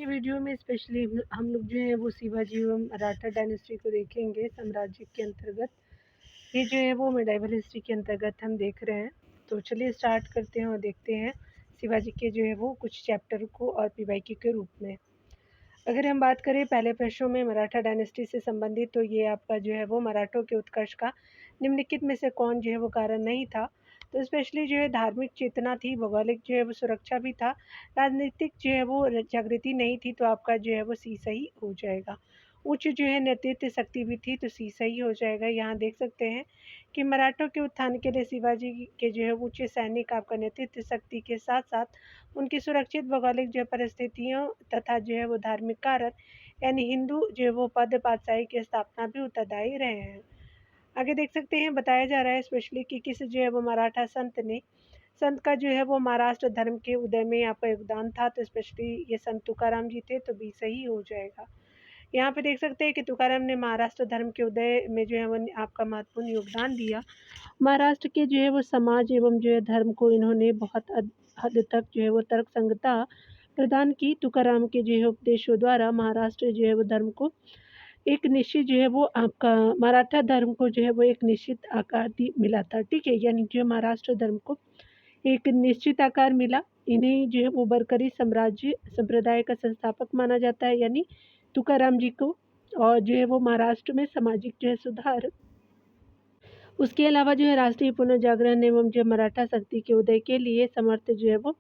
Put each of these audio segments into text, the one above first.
ये वीडियो में स्पेशली हम लोग जो है वो शिवाजी एवं मराठा डायनेस्टी को देखेंगे साम्राज्य के अंतर्गत। ये जो है वो मिडाइवल हिस्ट्री के अंतर्गत हम देख रहे हैं। तो चलिए स्टार्ट करते हैं और देखते हैं शिवाजी के जो है वो कुछ चैप्टर को और पीवाईक्यू के रूप में। अगर हम बात करें पहले प्रश्नों में मराठा डायनेस्टी से संबंधित, तो ये आपका जो है वो मराठों के उत्कर्ष का निम्नलिखित में से कौन जो है वो कारण नहीं था। तो स्पेशली जो है धार्मिक चेतना थी, भौगोलिक जो है वो सुरक्षा भी था, राजनीतिक जो है वो जागृति नहीं थी, तो आपका जो है वो सी सही हो जाएगा। उच्च जो है नेतृत्व शक्ति भी थी, तो सी सही हो जाएगा। यहाँ देख सकते हैं कि मराठों के उत्थान के लिए शिवाजी के जो है उच्च सैनिक आपका नेतृत्व शक्ति के साथ साथ उनकी सुरक्षित भौगोलिक जो परिस्थितियों तथा जो है वो धार्मिक कारण यानी हिंदू जो है वो पद पातशाही की स्थापना भी उत्तरदायी रहे हैं। आगे देख सकते हैं, बताया जा रहा है स्पेशली कि किस जो है वो मराठा संत का जो है वो महाराष्ट्र धर्म के उदय में आपका योगदान था। तो स्पेशली ये संत तुकाराम जी थे, तो बी सही हो जाएगा। यहाँ पे देख सकते हैं कि तुकाराम ने महाराष्ट्र धर्म के उदय में जो है वो आपका महत्वपूर्ण योगदान दिया। महाराष्ट्र के जो है वो समाज एवं जो है धर्म को इन्होंने बहुत हद तक जो है वो तर्क संगता प्रदान की। तुकाराम के जो है उपदेशों द्वारा महाराष्ट्र जो है वो धर्म को एक निश्चित जो है वो आपका मराठा धर्म को जो है वो एक निश्चित आकार मिला था। ठीक है, यानी जो महाराष्ट्र धर्म को एक निश्चित आकार मिला। इन्हें जो है वो बरकरी साम्राज्य संप्रदाय का संस्थापक माना जाता है, यानी तुकाराम जी को। और जो है वो महाराष्ट्र में सामाजिक जो है सुधार, उसके अलावा जो है राष्ट्रीय पुनर्जागरण एवं जो मराठा शक्ति के उदय के लिए समर्थ जो है वो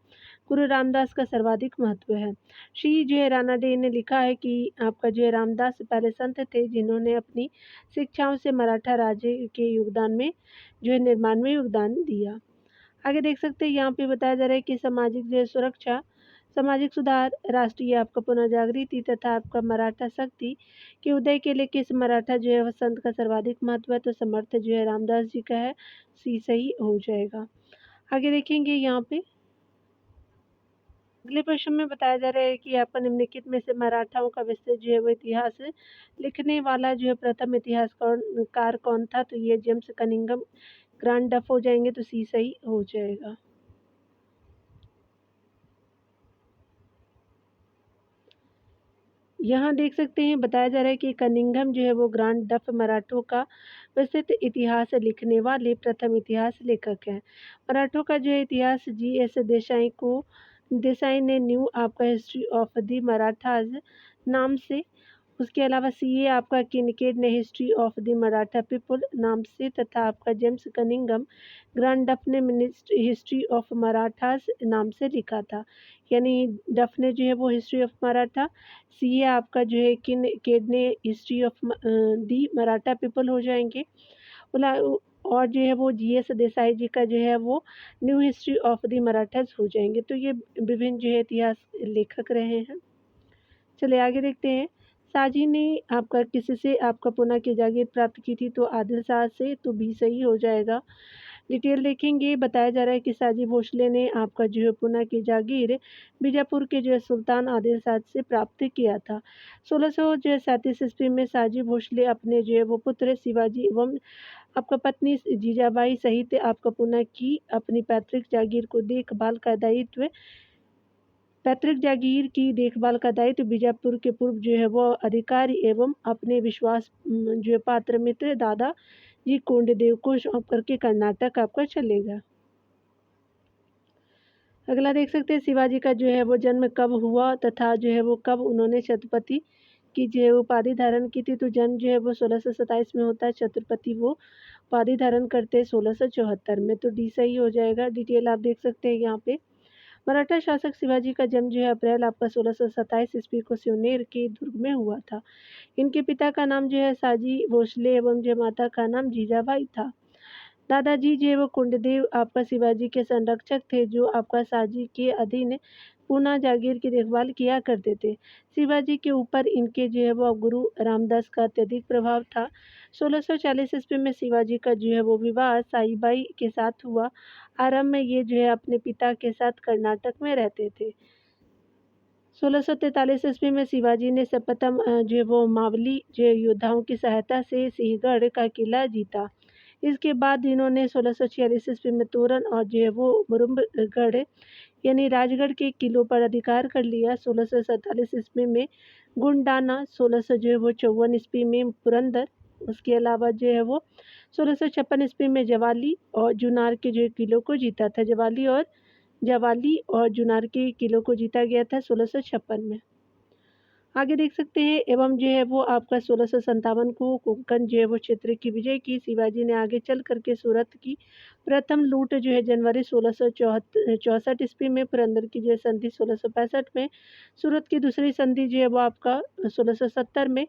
गुरु रामदास का सर्वाधिक महत्व है। श्री जो है रानाडे ने लिखा है कि आपका जो है रामदास पहले संत थे जिन्होंने अपनी शिक्षाओं से मराठा राज्य के योगदान में जो है निर्माण में योगदान दिया। आगे देख सकते हैं, यहाँ पे बताया जा रहा है कि सामाजिक जो है सुरक्षा, सामाजिक सुधार, राष्ट्रीय आपका पुनर्जागृति तथा आपका मराठा शक्ति के उदय के लिए किस मराठा जो है वह संत का सर्वाधिक महत्व है। तो समर्थ जो है रामदास जी का है, सी सही हो जाएगा। आगे देखेंगे यहाँ पे अगले प्रश्न में बताया जा रहा है कि आपका निम्नलिखित में से मराठाओं का विस्तृत जो है वो इतिहास लिखने वाला जो है प्रथम इतिहासकार कौन था। तो ये जेम्स कनिंघम ग्रांड डफ हो जाएंगे, तो सी सही हो जाएगा। यहाँ देख सकते हैं, बताया जा रहा है कि कनिंघम जो है वो ग्रांड डफ मराठों का विस्तृत इतिहास लिखने वाले प्रथम इतिहास लेखक हैं। मराठों का जो है इतिहास जी.एस. देसाई ने न्यू आपका हिस्ट्री ऑफ द मराठाज नाम से, उसके अलावा सीए आपका किनकेड ने history of the Maratha people नाम से, तथा आपका जेम्स कनिंघम ग्रांड डफ ने हिस्ट्री ऑफ मराठास नाम से लिखा था। यानी डफ ने जो है वो हिस्ट्री ऑफ मराठा, सीए आपका जो है किनकेड ने history of the Maratha people हो जाएंगे। और जो है वो जीएस देसाई जी का जो है वो new history of the Marathas हो जाएंगे। तो ये विभिन्न जो है इतिहास लेखक रहे हैं। चलिए आगे देखते हैं, साजी ने आपका किससे आपका पुणे की जागीर प्राप्त की थी। तो आदिल शाह से, तो भी सही हो जाएगा। डिटेल देखेंगे, बताया जा रहा है कि साजी भोसले ने आपका जो है पुणे की जागीर बीजापुर के जो है सुल्तान आदिल शाह से प्राप्त किया था। 1637 ईस्वी में साजी भोसले अपने जो है वो पुत्र शिवाजी एवं आपका पत्नी जीजाबाई सहित आपका पुणे की अपनी पैतृक जागीर की देखभाल का दायित्व बीजापुर के पूर्व जो है वो अधिकारी एवं अपने विश्वास जो है पात्र मित्र दादा जी कोंडदेव को सौंप करके कर्नाटक आपका चलेगा। अगला देख सकते हैं, शिवाजी का जो है वो जन्म कब हुआ तथा जो है वो कब उन्होंने छत्रपति की जो है उपाधि धारण की थी। तो जन्म जो है वो 1627 में होता है, छत्रपति वो उपाधि धारण करते हैं 1674 में। तो डी सही हो जाएगा। डिटेल आप देख सकते हैं यहाँ पे। मराठा शासक शिवाजी का जन्म जो है अप्रैल आपका 1627 ईस्वी को सिवनेर के दुर्ग में हुआ था। इनके पिता का नाम जो है साजी भोसले एवं जो माता का नाम जीजाबाई था। दादाजी जो है वो कुंडदेव आपका शिवाजी के संरक्षक थे, जो आपका साजी के अधीन पूना जागीर की देखभाल किया करते थे। शिवाजी के ऊपर इनके जो है वो गुरु रामदास का अत्यधिक प्रभाव था। 1640 ईस्वी में शिवाजी का जो है वो विवाह साईबाई के साथ हुआ। आरंभ में ये जो है अपने पिता के साथ कर्नाटक में रहते थे। 1643 ईस्वी में शिवाजी ने सपतम जो है वो मावली जो योद्धाओं की सहायता से सिंहगढ़ का किला जीता। इसके बाद इन्होंने 1646 ईस्वी में तोरन और जो है वो मुरुम्बगढ़ यानी राजगढ़ के किलों पर अधिकार कर लिया। 1647 ईस्वी में गुंडाना, 1600 जो है वो 54 ईस्वी में पुरंदर, उसके अलावा जो है वो 1656 ईस्वी में जवाली और जुनार के जो किलों को जीता था। जवाली और जुनार के किलों को जीता गया था 1656 में। आगे देख सकते हैं एवं जो है वो आपका 1657 को कोंकण जो है वो क्षेत्र की विजय की। शिवाजी ने आगे चल करके सूरत की प्रथम लूट जो है जनवरी 1664 ईस्वी में, पुरंदर की जो है संधि 1665 में, सूरत की दूसरी संधि जो है वो आपका 1670 में,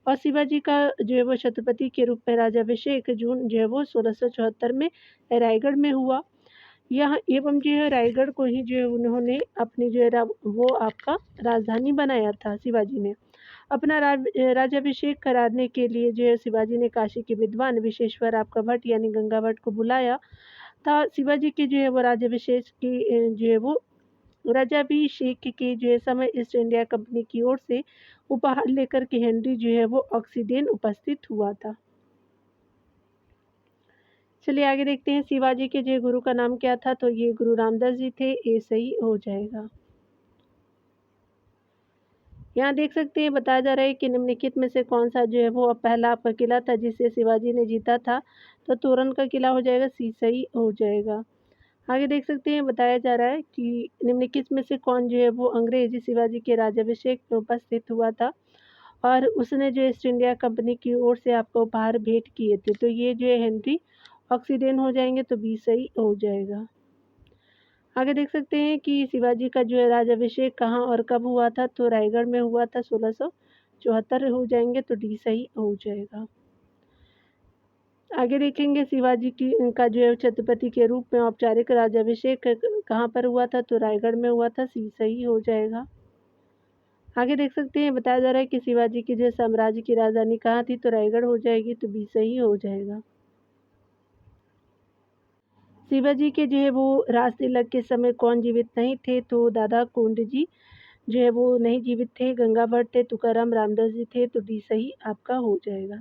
और शिवाजी का जो है वो छत्रपति के रूप में राज्याभिषेक जून जो है वो 1674 में रायगढ़ में हुआ। यह एवं जो है रायगढ़ को ही जो है उन्होंने अपनी जो है वो आपका राजधानी बनाया था। शिवाजी ने अपना राज्याभिषेक कराने के लिए जो है शिवाजी ने काशी के विद्वान विशेश्वर आपका भट्ट यानी गंगा भट्ट को बुलाया था। शिवाजी के जो है वो राज्याभिषेक की जो है वो राज्याभिषेक के जो है समय ईस्ट इंडिया कंपनी की ओर से उपहार लेकर के हेनरी जो है वो ऑक्सीडेन उपस्थित हुआ था। चलिए आगे देखते हैं शिवाजी के जो गुरु का नाम क्या था, तो ये गुरु रामदास जी थे। ये सही हो जाएगा। यहाँ देख सकते हैं बताया जा रहा है कि निम्नलिखित में से कौन सा जो है वो पहला आपका किला था जिसे शिवाजी ने जीता था, तो तोरन का किला हो जाएगा। सी सही हो जाएगा। आगे देख सकते हैं बताया जा रहा है कि निम्नलिखित में से कौन जो है वो अंग्रेज शिवाजी के राज्याभिषेक में उपस्थित हुआ था और उसने जो ईस्ट इंडिया कंपनी की ओर से आपको उपहार भेंट किए थे, तो ये जो है हेनरी ऑक्सीडेन हो जाएंगे, तो बी सही हो जाएगा। आगे देख सकते हैं कि शिवाजी का जो है राज्याभिषेक कहाँ और कब हुआ था, तो रायगढ़ में हुआ था 1674 हो जाएंगे, तो डी सही हो जाएगा। आगे देखेंगे शिवाजी की का जो है छत्रपति के रूप में औपचारिक राज्याभिषेक कहाँ पर हुआ था, तो रायगढ़ में हुआ था। सी सही हो जाएगा। आगे देख सकते हैं बताया जा रहा है कि शिवाजी की जो है साम्राज्य की राजधानी कहाँ थी, तो रायगढ़ हो जाएगी, तो बी सही हो जाएगा। शिवाजी के जो है वो राज तिलक के समय कौन जीवित नहीं थे, तो दादा कोंड जी जो है वो नहीं जीवित थे, गंगा भट्ट थे, तुकाराम रामदास जी थे, तो डी सही आपका हो जाएगा।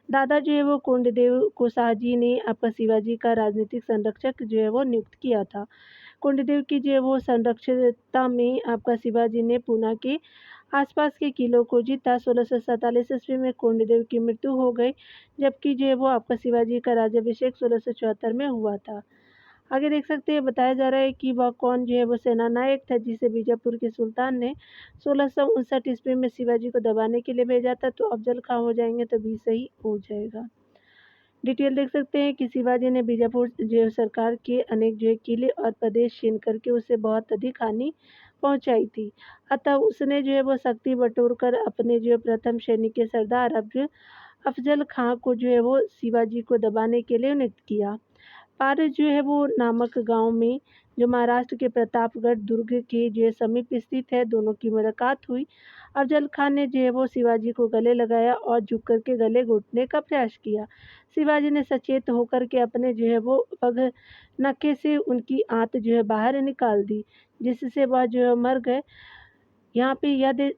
दादा जो है वो कोंडदेव को शाहजी ने आपका शिवाजी का राजनीतिक संरक्षक जो है वो नियुक्त किया था। कोंडदेव की जो है वो संरक्षता में आपका शिवाजी ने पूना के आसपास के किलों को जीता। 1647 ईस्वी में कोंडदेव की मृत्यु हो गई, जबकि जो है वो आपका शिवाजी का राज्याभिषेक 1674 में हुआ था। आगे देख सकते हैं बताया जा रहा है कि वह कौन जो है वो सेनानायक था जिसे बीजापुर के सुल्तान ने 1659 ईस्वी में शिवाजी को दबाने के लिए भेजा था, तो अफजल खां हो जाएंगे, तो बी सही हो जाएगा। डिटेल देख सकते हैं कि शिवाजी ने बीजापुर जो है सरकार के अनेक जो है किले और प्रदेश छीन करके उसे बहुत अधिक हानि पहुंचाई थी, अतः उसने जो है वो शक्ति बटोर कर अपने जो है प्रथम श्रेणी के सरदार अफजल खां को जो है वो शिवाजी को दबाने के लिए नियुक्त किया। पारस जो है वो नामक गांव में जो महाराष्ट्र के प्रतापगढ़ दुर्ग के जो है समीप स्थित है, दोनों की मुलाकात हुई। अफजल खान ने जो है वो शिवाजी को गले लगाया और झुक करके गले घोटने का प्रयास किया। शिवाजी ने सचेत होकर के अपने जो है वो पग नखे से उनकी आंत जो है बाहर निकाल दी, जिससे वह जो है मर गए। यहाँ पे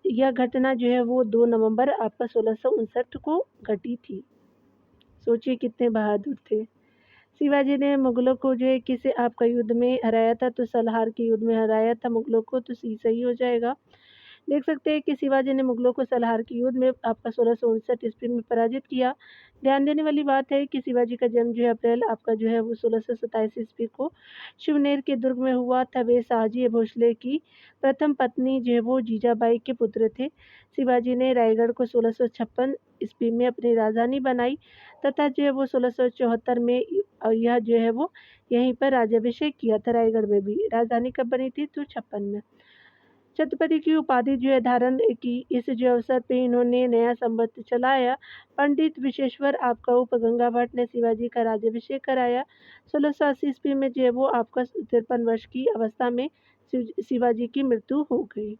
यह घटना जो है वो 2 नवंबर आपका 1659 को घटी थी। सोचिए कितने बहादुर थे। शिवाजी ने मुगलों को जो है किसे आपका युद्ध में हराया था, तो सलहार के युद्ध में हराया था मुगलों को, तो सी सही हो जाएगा। देख सकते हैं कि शिवाजी ने मुगलों को सलहार के युद्ध में आपका 1659 ईस्वी में पराजित किया। ध्यान देने वाली बात है कि शिवाजी का जन्म जो है अप्रैल आपका जो है वो 1627 ईस्वी को शिवनेर के दुर्ग में हुआ था। वे शाहजी भोसले की प्रथम पत्नी जो है वो जीजाबाई के पुत्र थे। शिवाजी ने रायगढ़ को 1656 ईस्वी में अपनी राजधानी बनाई तथा जो है वो 1674 में यह जो है वो यहीं पर राज्याभिषेक किया था। रायगढ़ में भी राजधानी कब बनी थी, तो 56 में। छत्रपति की उपाधि जो है धारण की इस जो अवसर पे इन्होंने नया संवत चलाया। पंडित विशेश्वर आपका उपगंगा भट्ट ने शिवाजी का राज्याभिषेक कराया। 1680 ईस्वी में जो है वो आपका 53 वर्ष की अवस्था में शिवाजी की मृत्यु हो गई।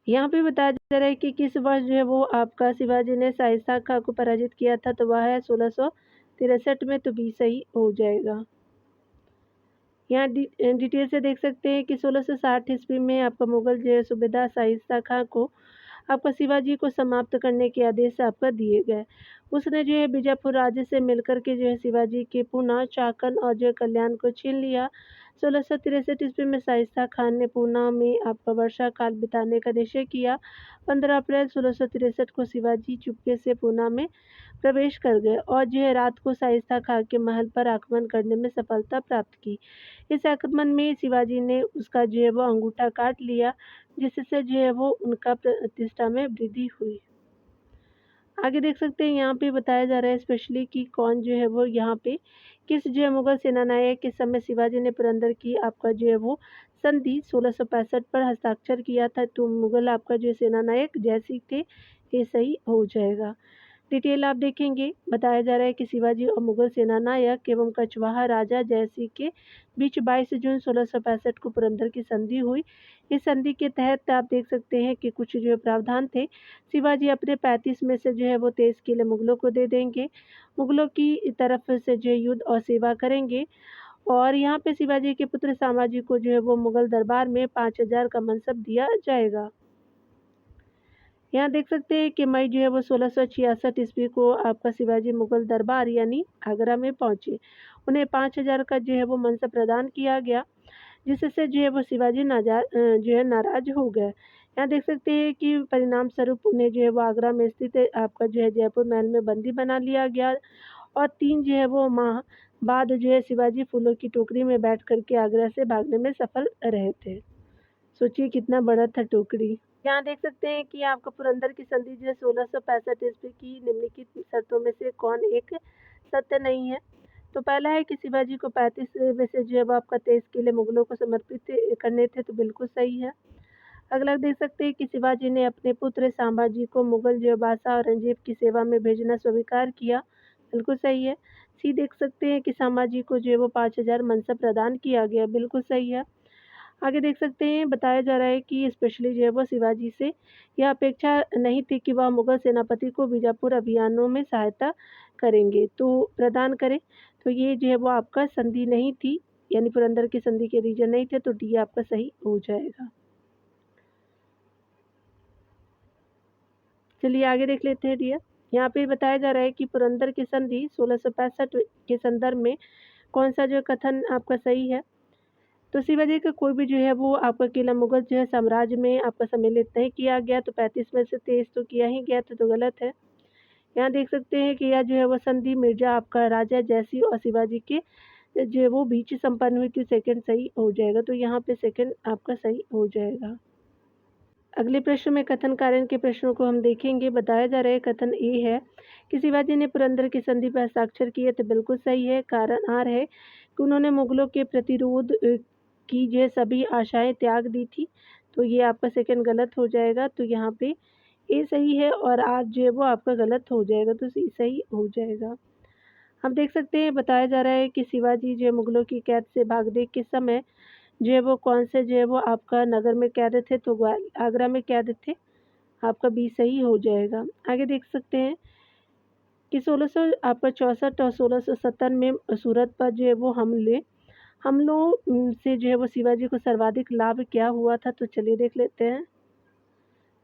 यहाँ पे बताया जा रहा है कि किस वर्ष जो है वो आपका शिवाजी ने शाइस्ता खां को पराजित किया था, तो वह है 1663 में, तो बी सही हो जाएगा। यहाँ डिटेल से देख सकते हैं कि 1660 ईस्वी में आपका मुगल जो है सूबेदार शाइस्ता खां को आपका शिवाजी को समाप्त करने के आदेश आपका दिए गए। उसने जो है बीजापुर राज्य से मिलकर के जो है शिवाजी के पूना, चाकन और जो है कल्याण को छीन लिया। 1663 ईस्वी में शाइस्ता खान ने पूना में आपका वर्षा काल बिताने का निश्चय किया। 15 अप्रैल 1663 को शिवाजी चुपके से पूना में प्रवेश कर गए और जो है रात को शाइस्ता खान के महल पर आक्रमण करने में सफलता प्राप्त की। इस आक्रमण में शिवाजी ने उसका जो है वो अंगूठा काट लिया, जिससे जो है वो उनका प्रतिष्ठा में वृद्धि हुई। आगे देख सकते हैं यहाँ पे बताया जा रहा है स्पेशली कि कौन जो है वो यहाँ पे किस जो है मुगल सेनानायक के समय शिवाजी ने पुरंदर की आपका जो है वो संधि 1665 पर हस्ताक्षर किया था। तो मुगल आपका जो सेनानायक जयसिंह थे, ये सही हो जाएगा। डिटेल आप देखेंगे, बताया जा रहा है कि शिवाजी और मुगल सेनानायक एवं कछवाहा राजा जयसिंह के बीच 22 जून 1665 को पुरंदर की संधि हुई। इस संधि के तहत आप देख सकते हैं कि कुछ जो प्रावधान थे। शिवाजी अपने 35 में से जो है वो 23 किले मुगलों को दे देंगे। मुगलों की तरफ से जो युद्ध और सेवा करेंगे और यहाँ पे शिवाजी के पुत्र संभाजी को जो है वो मुगल दरबार में 5000 का मनसब दिया जाएगा। यहाँ देख सकते हैं कि मई जो है वो 1666 ईस्वी को आपका शिवाजी मुगल दरबार यानी आगरा में पहुंचे। उन्हें 5000 का जो है वो मनसब प्रदान किया गया, जिससे जो है वो शिवाजी जो है नाराज हो गए। यहाँ देख सकते हैं कि परिणाम स्वरूप उन्हें जो है वो आगरा में स्थित आपका जो है जयपुर महल में बंदी बना लिया गया और 3 जो है वो माह बाद जो है शिवाजी फूलों की टोकरी में बैठ करके आगरा से भागने में सफल रहे थे। सोचिए कितना बड़ा था टोकरी। यहाँ देख सकते हैं कि आपका पुरंदर की संधि जो है 1665 ईस्वी की निम्नलिखित शर्तों में से कौन एक सत्य नहीं है। तो पहला है कि शिवाजी को 35 में से जो है वो आपका 23 किले मुगलों को समर्पित करने थे, तो बिल्कुल सही है। अगला देख सकते हैं कि शिवाजी ने अपने पुत्र संभाजी को मुगल जो बादशाह औरंगजेब की सेवा में भेजना स्वीकार किया, बिल्कुल सही है। सी देख सकते हैं कि संभाजी को जो है वो 5000 मनसब प्रदान किया गया, बिल्कुल सही है। आगे देख सकते हैं बताया जा रहा है कि स्पेशली जो है वो शिवाजी से यह अपेक्षा नहीं थी कि वह मुगल सेनापति को बीजापुर अभियानों में सहायता करेंगे, तो प्रदान करें। तो ये जो है वो आपका संधि नहीं थी, यानी पुरंदर की संधि के रीजन नहीं थे, तो डी आपका सही हो जाएगा। चलिए आगे देख लेते हैं डियर। यहाँ पे बताया जा रहा है कि पुरंदर की संधि 1665 के संदर्भ में कौन सा जो कथन आपका सही है। तो शिवाजी का कोई भी जो है वो आपका किला मुगल जो है साम्राज्य में आपका सम्मिलित नहीं किया गया, तो 35 में से 23 तो किया ही गया था, तो गलत है। यहाँ देख सकते हैं कि यह जो है वो संधि मिर्जा आपका राजा जयसिंह और शिवाजी के जो है वो बीच संपन्न हुई थी, सेकंड सही हो जाएगा। तो यहाँ पे सेकंड आपका सही हो जाएगा। अगले प्रश्न में कथन कारण के प्रश्नों को हम देखेंगे। बताया जा रहा है कथन ए है कि शिवाजी ने पुरंदर की संधि पर हस्ताक्षर किए, तो बिल्कुल सही है। कारण आर है कि उन्होंने मुगलों के प्रतिरोध की जो सभी आशाएं त्याग दी थी, तो ये आपका सेकंड गलत हो जाएगा। तो यहाँ पे ए सही है और आर जो है वो आपका गलत हो जाएगा, तो सी सही हो जाएगा। हम देख सकते हैं बताया जा रहा है कि शिवाजी जो है मुगलों की कैद से भागने के समय जो है वो कौन से जो है वो आपका नगर में कैद थे, तो आगरा में कैद थे, आपका बी सही हो जाएगा। आगे देख सकते हैं कि 1600 आपका 64 और 1670 में सूरत पर जो है वो हमलों से जो है वो शिवाजी को सर्वाधिक लाभ क्या हुआ था, तो चलिए देख लेते हैं।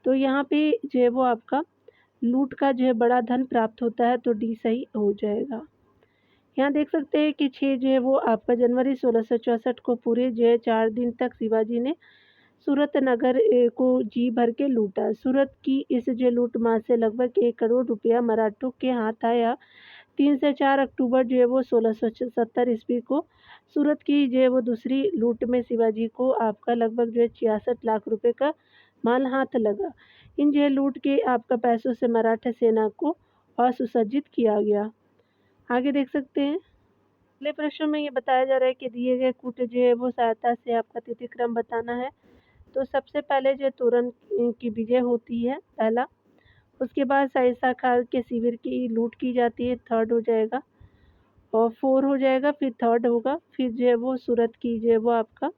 तो यहाँ पे जो है वो आपका लूट का जो है बड़ा धन प्राप्त होता है, तो डी सही हो जाएगा। यहाँ देख सकते हैं कि 6 जो है वो आपका जनवरी 1664 को पूरे जो है 4 दिन तक शिवाजी ने सूरत नगर को जी भर के लूटा। सूरत की इस जो लूट मार से लगभग 1 करोड़ रुपया मराठों के हाथ आया। 3 से 4 अक्टूबर जो है वो 1670 ईस्वी को सूरत की जो है वो दूसरी लूट में शिवाजी को आपका लगभग जो है 66 लाख रुपए का माल हाथ लगा। इन जो है लूट के आपका पैसों से मराठा सेना को और सुसज्जित किया गया। आगे देख सकते हैं अगले प्रश्न में ये बताया जा रहा है कि दिए गए कूट जो है वो सहायता से आपका तिथि क्रम बताना है। तो सबसे पहले जो तोरन की विजय होती है पहला, उसके बाद शाइस्ता खान के शिविर की लूट की जाती है, थर्ड हो जाएगा, और 4 हो जाएगा, फिर थर्ड होगा, फिर जो है वो सूरत की जो है वो आपका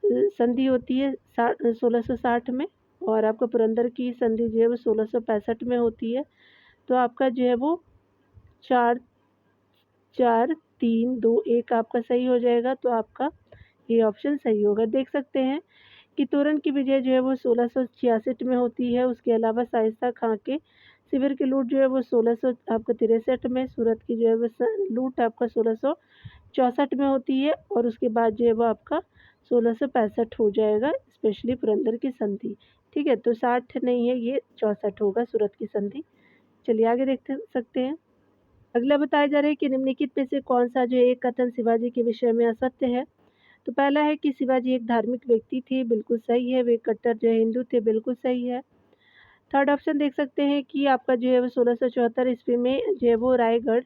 संधि होती है 1660 में, और आपका पुरंदर की संधि जो है वो 1665 में होती है। तो आपका जो है वो 4 4 3 2 1 आपका सही हो जाएगा। तो आपका ये ऑप्शन सही होगा। देख सकते हैं कि तोरन की विजय जो है वो 1666 में होती है। उसके अलावा शाइस्ता खां के शिविर की लूट जो है वो 1663 में, सूरत की जो है वो लूट आपका 1664 में होती है, और उसके बाद जो है वो आपका 1665 हो जाएगा, स्पेशली पुरंदर की संधि। ठीक है, तो 60 नहीं है, ये 64 होगा सूरत की संधि। चलिए आगे देखते सकते हैं। अगला बताया जा रहा है कि निम्नलिखित में से कौन सा जो एक कथन शिवाजी के विषय में असत्य है। तो पहला है कि शिवाजी एक धार्मिक व्यक्ति थे, बिल्कुल सही है। वे कट्टर जो है हिंदू थे, बिल्कुल सही है। थर्ड ऑप्शन देख सकते हैं कि आपका जो है वो 1674 ईस्वी में जो है वो रायगढ़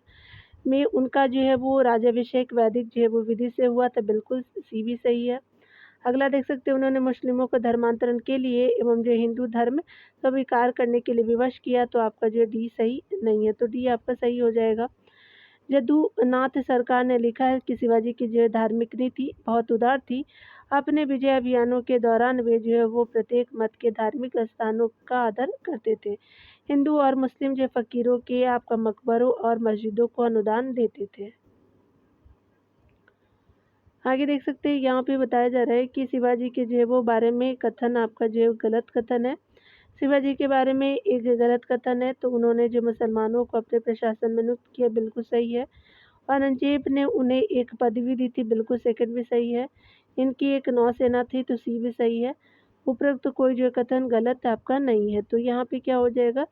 में उनका जो है वो राज्याभिषेक वैदिक जो है वो विधि से हुआ था, बिल्कुल सी भी सही है। अगला देख सकते हैं, उन्होंने मुस्लिमों को धर्मांतरण के लिए एवं जो हिंदू धर्म स्वीकार करने के लिए विवश किया, तो आपका जो डी सही नहीं है, तो डी आपका सही हो जाएगा। यदुनाथ सरकार ने लिखा है कि शिवाजी की जो धार्मिक नीति बहुत उदार थी। अपने विजय अभियानों के दौरान वे जो है वो प्रत्येक मत के धार्मिक स्थानों का आदर करते थे। हिंदू और मुस्लिम जो फकीरों के आपका मकबरों और मस्जिदों को अनुदान देते थे। आगे देख सकते हैं, यहाँ पे बताया जा रहा है कि शिवाजी के जो है वो बारे में कथन आपका जो है गलत कथन है। शिवाजी के बारे में एक गलत कथन है, तो उन्होंने जो मुसलमानों को अपने प्रशासन में नियुक्त किया, बिल्कुल सही है। औरंगजेब ने उन्हें एक पदवी दी थी, बिल्कुल सेकंड भी सही है। इनकी एक नौसेना थी, तो सी भी सही है। उपरोक्त तो कोई जो कथन गलत आपका नहीं है, तो यहाँ पे क्या हो जाएगा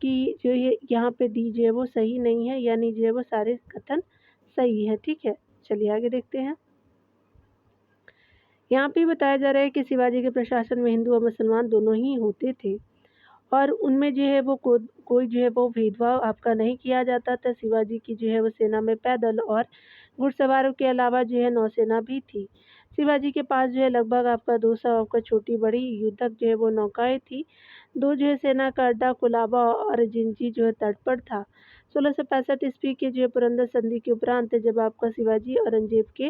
कि जो ये यहाँ पे डी जो है वो सही नहीं है, यानी जो है वो सारे कथन सही है। ठीक है, चलिए आगे देखते हैं। यहाँ पे बताया जा रहा है कि शिवाजी के प्रशासन में हिंदू और मुसलमान दोनों ही होते थे, और उनमें जो है वो कोई जो है वो भेदभाव आपका नहीं किया जाता था। शिवाजी की जो है वो सेना में पैदल और घुड़सवारों के अलावा जो है नौसेना भी थी। शिवाजी के पास जो है लगभग आपका 200 आपका छोटी बड़ी युद्धक जो है वो नौकाएं थी। दो जो है सेना का अड्डा कुलाबा और जिंजी जो है तट पर था। 1665 ईस्वी के जो है पुरंदर संधि के उपरांत जब आपका शिवाजी औरंगजेब के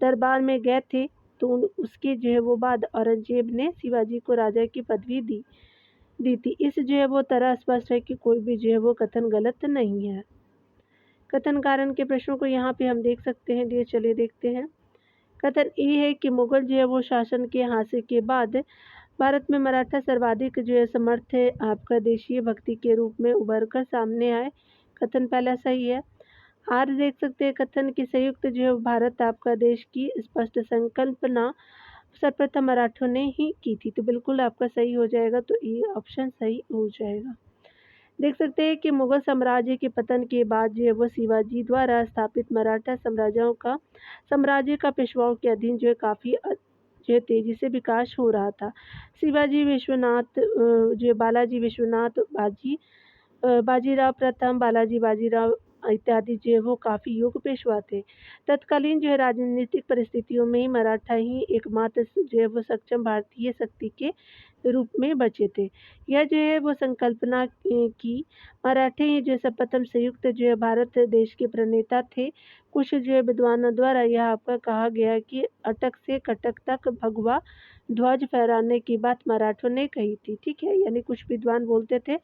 दरबार में गए थे, तो उसके जो है वो बाद औरंगजेब ने शिवाजी को राजा की पदवी दी थी। इस जो है वो तरह स्पष्ट है कि कोई भी जो है वो कथन गलत नहीं है। कथन कारण के प्रश्नों को यहाँ पे हम देख सकते हैं, लिए चलिए देखते हैं। कथन ये है कि मुगल जो है वो शासन के हासिल के बाद भारत में मराठा सर्वाधिक जो है समर्थ है आपका देशीय भक्ति के रूप में उभर कर सामने आए। कथन पहला सही है। आर देख सकते हैं, कथन की संयुक्त जो है भारत आपका देश की स्पष्ट संकल्पना सर्वप्रथम मराठों ने ही की थी, तो बिल्कुल आपका सही हो जाएगा, तो ये ऑप्शन सही हो जाएगा। देख सकते हैं कि मुगल साम्राज्य के पतन के बाद जो है वो शिवाजी द्वारा स्थापित मराठा साम्राज्य का पेशवाओं के अधीन जो है काफ़ी जो है तेजी से विकास हो रहा था। शिवाजी विश्वनाथ जो है बालाजी विश्वनाथ बाजीराव प्रथम, बालाजी बाजीराव इत्यादि जो है वो काफ़ी योग्य पेशवा थे। तत्कालीन जो है राजनीतिक परिस्थितियों में मराठा ही एकमात्र जो है वो सक्षम भारतीय शक्ति के रूप में बचे थे। यह जो है वो संकल्पना की मराठे ही जो सर्वप्रथम संयुक्त जो है भारत देश के प्रणेता थे। कुछ जो है विद्वानों द्वारा यह आपका कहा गया कि अटक से कटक तक भगवा ध्वज फहराने की बात मराठों ने कही थी। ठीक है, यानी कुछ विद्वान बोलते थे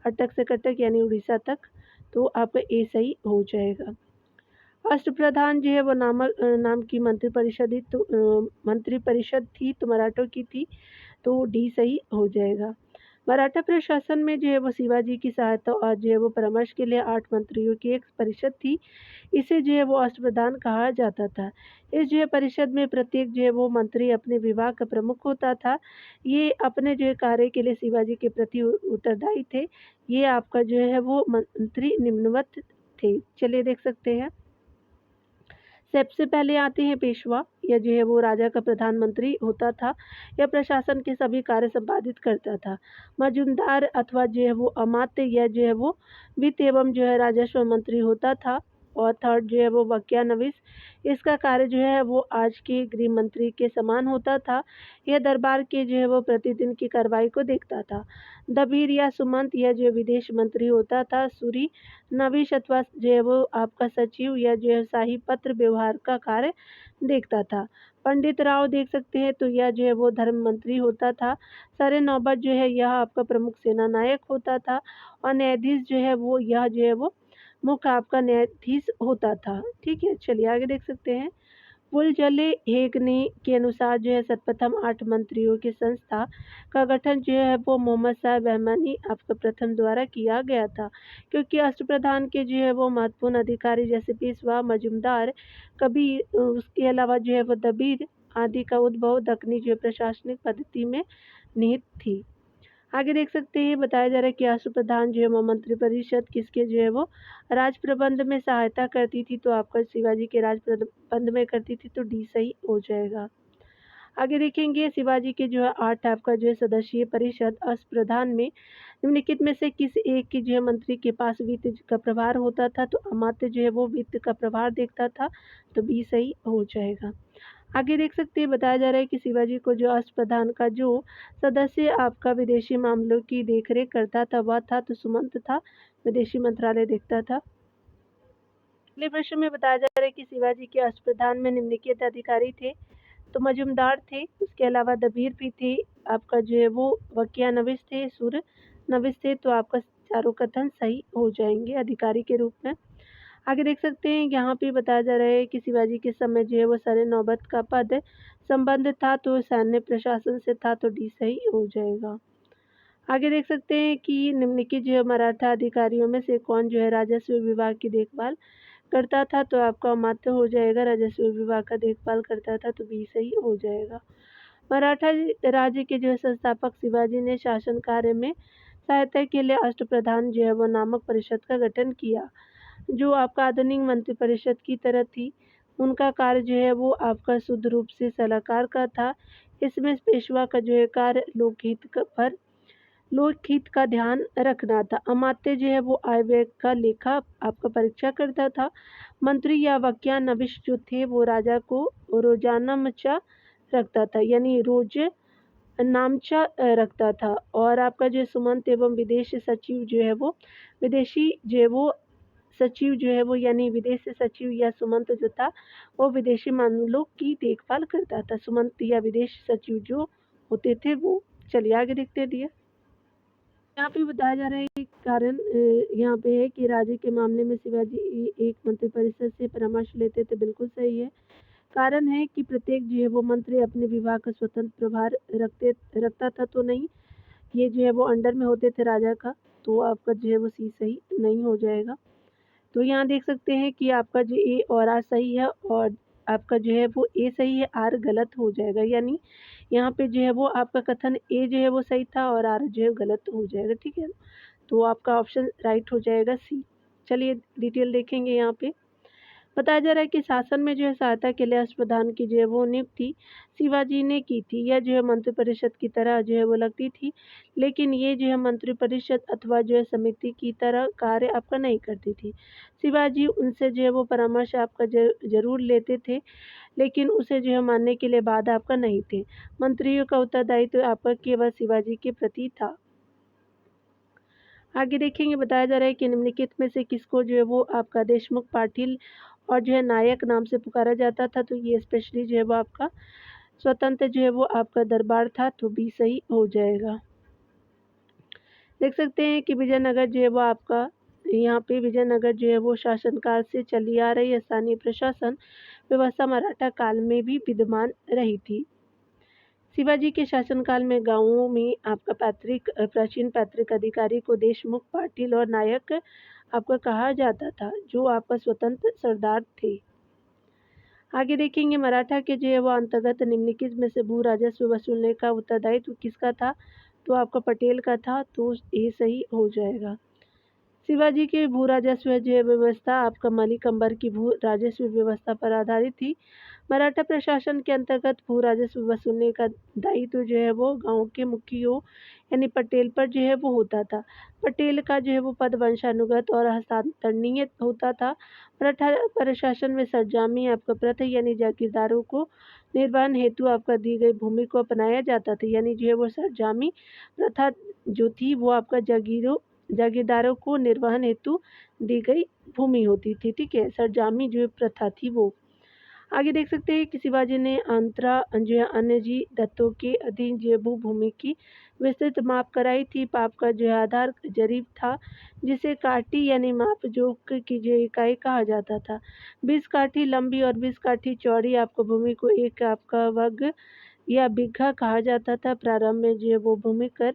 अटक से कटक यानी उड़ीसा तक, तो आपका ए सही हो जाएगा। अष्टप्रधान जो है वो नाम की मंत्रि परिषद थी, तो मराठों की थी, तो डी सही हो जाएगा। मराठा प्रशासन में जो है वो शिवाजी की सहायता और जो है वो परामर्श के लिए 8 मंत्रियों की एक परिषद थी। इसे जो है वो अष्टप्रधान कहा जाता था। इस जो है परिषद में प्रत्येक जो है वो मंत्री अपने विभाग का प्रमुख होता था। ये अपने जो है कार्य के लिए शिवाजी के प्रति उत्तरदायी थे। ये आपका जो है वो मंत्री निम्नवत थे। चलिए देख सकते हैं। सबसे पहले आते हैं पेशवा। यह जो है वो राजा का प्रधानमंत्री होता था। यह प्रशासन के सभी कार्य संपादित करता था। मजूमदार अथवा जो है वो अमात्य, यह जो है वो वित्त एवं जो है राजस्व मंत्री होता था। और थर्ड जो है वो वक्यानविस, इसका कार्य जो है वो आज के गृह मंत्री के समान होता था। यह दरबार के जो है वो प्रतिदिन की कार्रवाई को देखता था। दबीर या सुमंत, यह जो है विदेश मंत्री होता था। सूरी नविश अथवा जो है वो आपका सचिव या जो है शाही पत्र व्यवहार का कार्य देखता था। पंडित राव देख सकते हैं, तो यह जो है वो धर्म मंत्री होता था। सरे नौबत जो है यह आपका प्रमुख सेना नायक होता था। और न्यायाधीश जो है वो यह जो है वो मुख्य आपका न्यायाधीश होता था। ठीक है, चलिए आगे देख सकते हैं। वुलजले हेगने के अनुसार जो है सर्वप्रथम 8 मंत्रियों की संस्था का गठन जो है वो मोहम्मद साहब रहमानी आपका प्रथम द्वारा किया गया था, क्योंकि अष्टप्रधान के जो है वो महत्वपूर्ण अधिकारी जैसे पेशवा, मजूमदार, कबीर, उसके अलावा जो है वो दबीर आदि का उद्भव दक्कनी जो प्रशासनिक पद्धति में निहित थी। आगे देख सकते हैं बताया जा रहा है कि राष्ट्रप्रधान जो है वो मंत्रिपरिषद किसके जो है वो राज प्रबंध में सहायता करती थी, तो आपका शिवाजी के राज प्रबंध में करती थी, तो डी सही हो जाएगा। आगे देखेंगे शिवाजी के जो है 8 आपका जो है सदस्यीय परिषद अष्टप्रधान में निम्नलिखित में से किस एक की जो है मंत्री के पास वित्त का प्रभार होता था, तो अमात्य जो है वो वित्त का प्रभार देखता था, तो बी सही हो जाएगा। आगे देख सकते हैं बताया जा रहा है कि शिवाजी को जो अष्टप्रधान का जो सदस्य आपका विदेशी मामलों की देखरेख करता था वह था, तो सुमंत था, विदेशी मंत्रालय देखता था। अगले प्रश्न में बताया जा रहा है कि शिवाजी के अष्टप्रधान में निम्नलिखित अधिकारी थे, तो मजूमदार थे, उसके अलावा दबीर भी थे, आपका जो है वो वकिया नविश थे, सुर नविश थे, तो आपका चारों कथन सही हो जाएंगे अधिकारी के रूप में। आगे देख सकते हैं यहाँ पे बताया जा रहा है कि शिवाजी के समय जो है वो सारे नौबत का पद संबंध था, तो सैन्य प्रशासन से था, तो डी सही हो जाएगा। आगे देख सकते हैं कि निम्नलिखित जो है मराठा अधिकारियों में से कौन जो है राजस्व विभाग की देखभाल करता था, तो आपका अमात्य हो जाएगा, राजस्व विभाग का देखभाल करता था, तो बी सही हो जाएगा। मराठा राज्य के जो है संस्थापक शिवाजी ने शासन कार्य में सहायता के लिए अष्टप्रधान जो है वो नामक परिषद का गठन किया, जो आपका आधुनिक मंत्रिपरिषद की तरह थी। उनका कार्य जो है वो आपका शुद्ध रूप से सलाहकार का था। इसमें पेशवा का जो है कार्य लोकहित का ध्यान रखना था। अमात्य जो है वो आय व्यय का लेखा आपका परीक्षा करता था। मंत्री या वक्यानविश जो थे वो राजा को रोजानामचा रखता था, यानी रोज नामचा रखता था। और आपका जो सुमंत एवं विदेश सचिव जो है वो विदेशी जो है वो सचिव जो है वो यानी विदेश सचिव या सुमंत जो था वो विदेशी मामलों की देखभाल करता था। सुमंत या विदेश सचिव जो होते थे वो। चलिए आगे देखते हैं डियर। यहाँ पे बताया जा रहा है कि कारण यहाँ पे है कि राज्य के मामले में शिवाजी एक मंत्रिपरिषद से परामर्श लेते थे, बिल्कुल सही है। कारण है कि प्रत्येक जो है वो मंत्री अपने विभाग का स्वतंत्र प्रभार रखता था, तो नहीं, ये जो है वो अंडर में होते थे राजा का, तो आपका जो है वो सी सही नहीं हो जाएगा। तो यहाँ देख सकते हैं कि आपका जो ए और आर सही है, और आपका जो है वो ए सही है, आर गलत हो जाएगा, यानी यहाँ पे जो है वो आपका कथन ए जो है वो सही था और आर जो है गलत हो जाएगा, ठीक है। तो आपका ऑप्शन राइट हो जाएगा सी। चलिए डिटेल देखेंगे यहाँ पे। बताया जा रहा है कि शासन में जो है सहायता के लिए अष्टप्रधान की जो है वो नियुक्ति शिवाजी ने की थी। यह जो है मंत्रिपरिषद की तरह जो है वो लगती थी, लेकिन ये जो है मंत्रिपरिषद अथवा जो है समिति की तरह कार्य आपका नहीं करती थी। शिवाजी उनसे जो है वो परामर्श आपका जरूर लेते थे, लेकिन उसे जो है मानने के लिए बाधा आपका नहीं थे। मंत्रियों का उत्तरदायित्व आपका केवल शिवाजी के प्रति था। आगे देखेंगे बताया जा रहा है कि निम्नलिखित में से किसको जो है वो आपका देशमुख, पाटिल और जो है नायक नाम से पुकारा जाता था, तो ये स्पेशली जो है वो आपका स्वतंत्र जो है वो आपका दरबार था, तो बी सही हो जाएगा। देख सकते हैं कि विजयनगर जो है वो आपका यहाँ पे विजयनगर जो है वो शासनकाल से चली आ रही स्थानीय प्रशासन व्यवस्था मराठा काल में भी विद्यमान रही थी। शिवाजी के शासनकाल में गांवों में आपका प्राचीन पैतृक अधिकारी को देशमुख, पाटिल और नायक आपका कहा जाता था, जो आपका स्वतंत्र सरदार थे। आगे देखेंगे मराठा के जो है वो अंतर्गत निम्नलिखित में से भू राजस्व वसूलने का उत्तरदायित्व किसका था, तो आपका पटेल का था, तो ये सही हो जाएगा। शिवाजी की भू राजस्व जो है व्यवस्था आपका मलिक अंबर की भू राजस्व व्यवस्था पर आधारित थी। मराठा प्रशासन के अंतर्गत भू राजस्व वसूलने का दायित्व जो है वो गांव के मुखियों यानी पटेल पर जो है वो होता था। पटेल का जो है वो पद वंशानुगत और हस्तांतरणीय होता था। मराठा प्रशासन में सरजामी आपका प्रथा यानी जागीरदारों को निर्वहन हेतु आपका दी गई भूमि को अपनाया जाता था, यानी जो है वो सरजामी प्रथा जो थी वो आपका जागीरदारों को निर्वहन हेतु दी गई भूमि होती थी, ठीक है, सरजामी जो प्रथा थी वो। आगे देख सकते हैं कि शिवाजी ने अंतरा जो है अन्य जी दत्तों के अधीन जो है भूमि की विस्तृत माप कराई थी। माप का जो है आधार जरीब था, जिसे काठी यानी माप जोक की जो इकाई कहा जाता था। 20 काठी लंबी और 20 काठी चौड़ी आपको भूमि को एक आपका वर्ग या बीघा कहा जाता था। प्रारंभ में जो है वो भूमि कर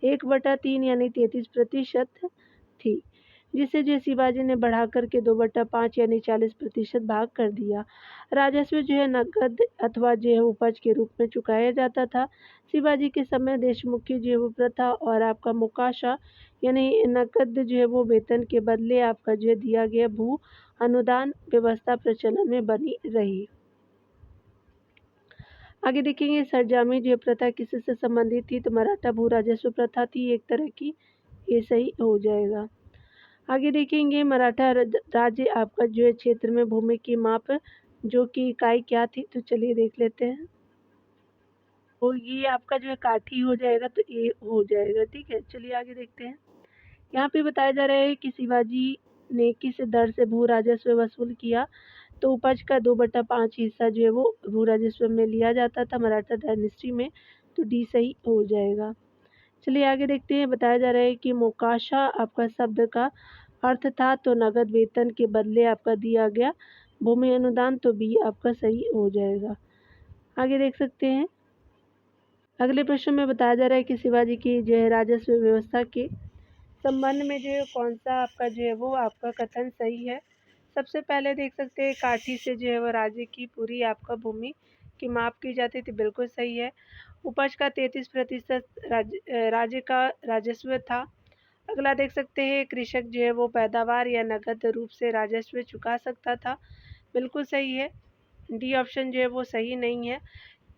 1/3 यानी 33% थी, जिसे जो शिवाजी ने बढ़ाकर के 2/5 यानी 40% भाग कर दिया। राजस्व जो है नकद अथवा जो है उपज के रूप में चुकाया जाता था। शिवाजी के समय देशमुखी जो है वो प्रथा और आपका मुकाशा यानी नकद जो है वो वेतन के बदले आपका जो है दिया गया भू अनुदान व्यवस्था प्रचलन में बनी रही। आगे देखेंगे सरजामी जो प्रथा किससे संबंधित थी, तो मराठा भू राजस्व प्रथा थी एक तरह की, ये सही हो जाएगा। आगे देखेंगे मराठा राज्य आपका जो है क्षेत्र में भूमि की माप जो कि इकाई क्या थी, तो चलिए देख लेते हैं। तो ये आपका जो है काठी हो जाएगा, तो ये हो जाएगा, ठीक है। चलिए आगे देखते हैं। यहाँ पे बताया जा रहा है कि शिवाजी ने किस दर से भू राजस्व वसूल किया, तो उपज का 2/5 हिस्सा जो है वो भू राजस्व में लिया जाता था मराठा डायनेस्टी में, तो डी सही हो जाएगा। चलिए आगे देखते हैं। बताया जा रहा है कि मोकाशा आपका शब्द का अर्थ था तो नगद वेतन के बदले आपका दिया गया भूमि अनुदान, तो बी आपका सही हो जाएगा। आगे देख सकते हैं। अगले प्रश्न में बताया जा रहा है कि शिवाजी की जो है राजस्व व्यवस्था के संबंध में जो है कौन सा आपका जो है वो आपका कथन सही है। सबसे पहले देख सकते हैं काठी से जो है वो राज्य की पूरी आपका भूमि की माप की जाती थी, बिल्कुल सही है। उपज का 33% राज्य का राजस्व था। अगला देख सकते हैं कृषक जो है वो पैदावार या नकद रूप से राजस्व चुका सकता था, बिल्कुल सही है। डी ऑप्शन जो है वो सही नहीं है,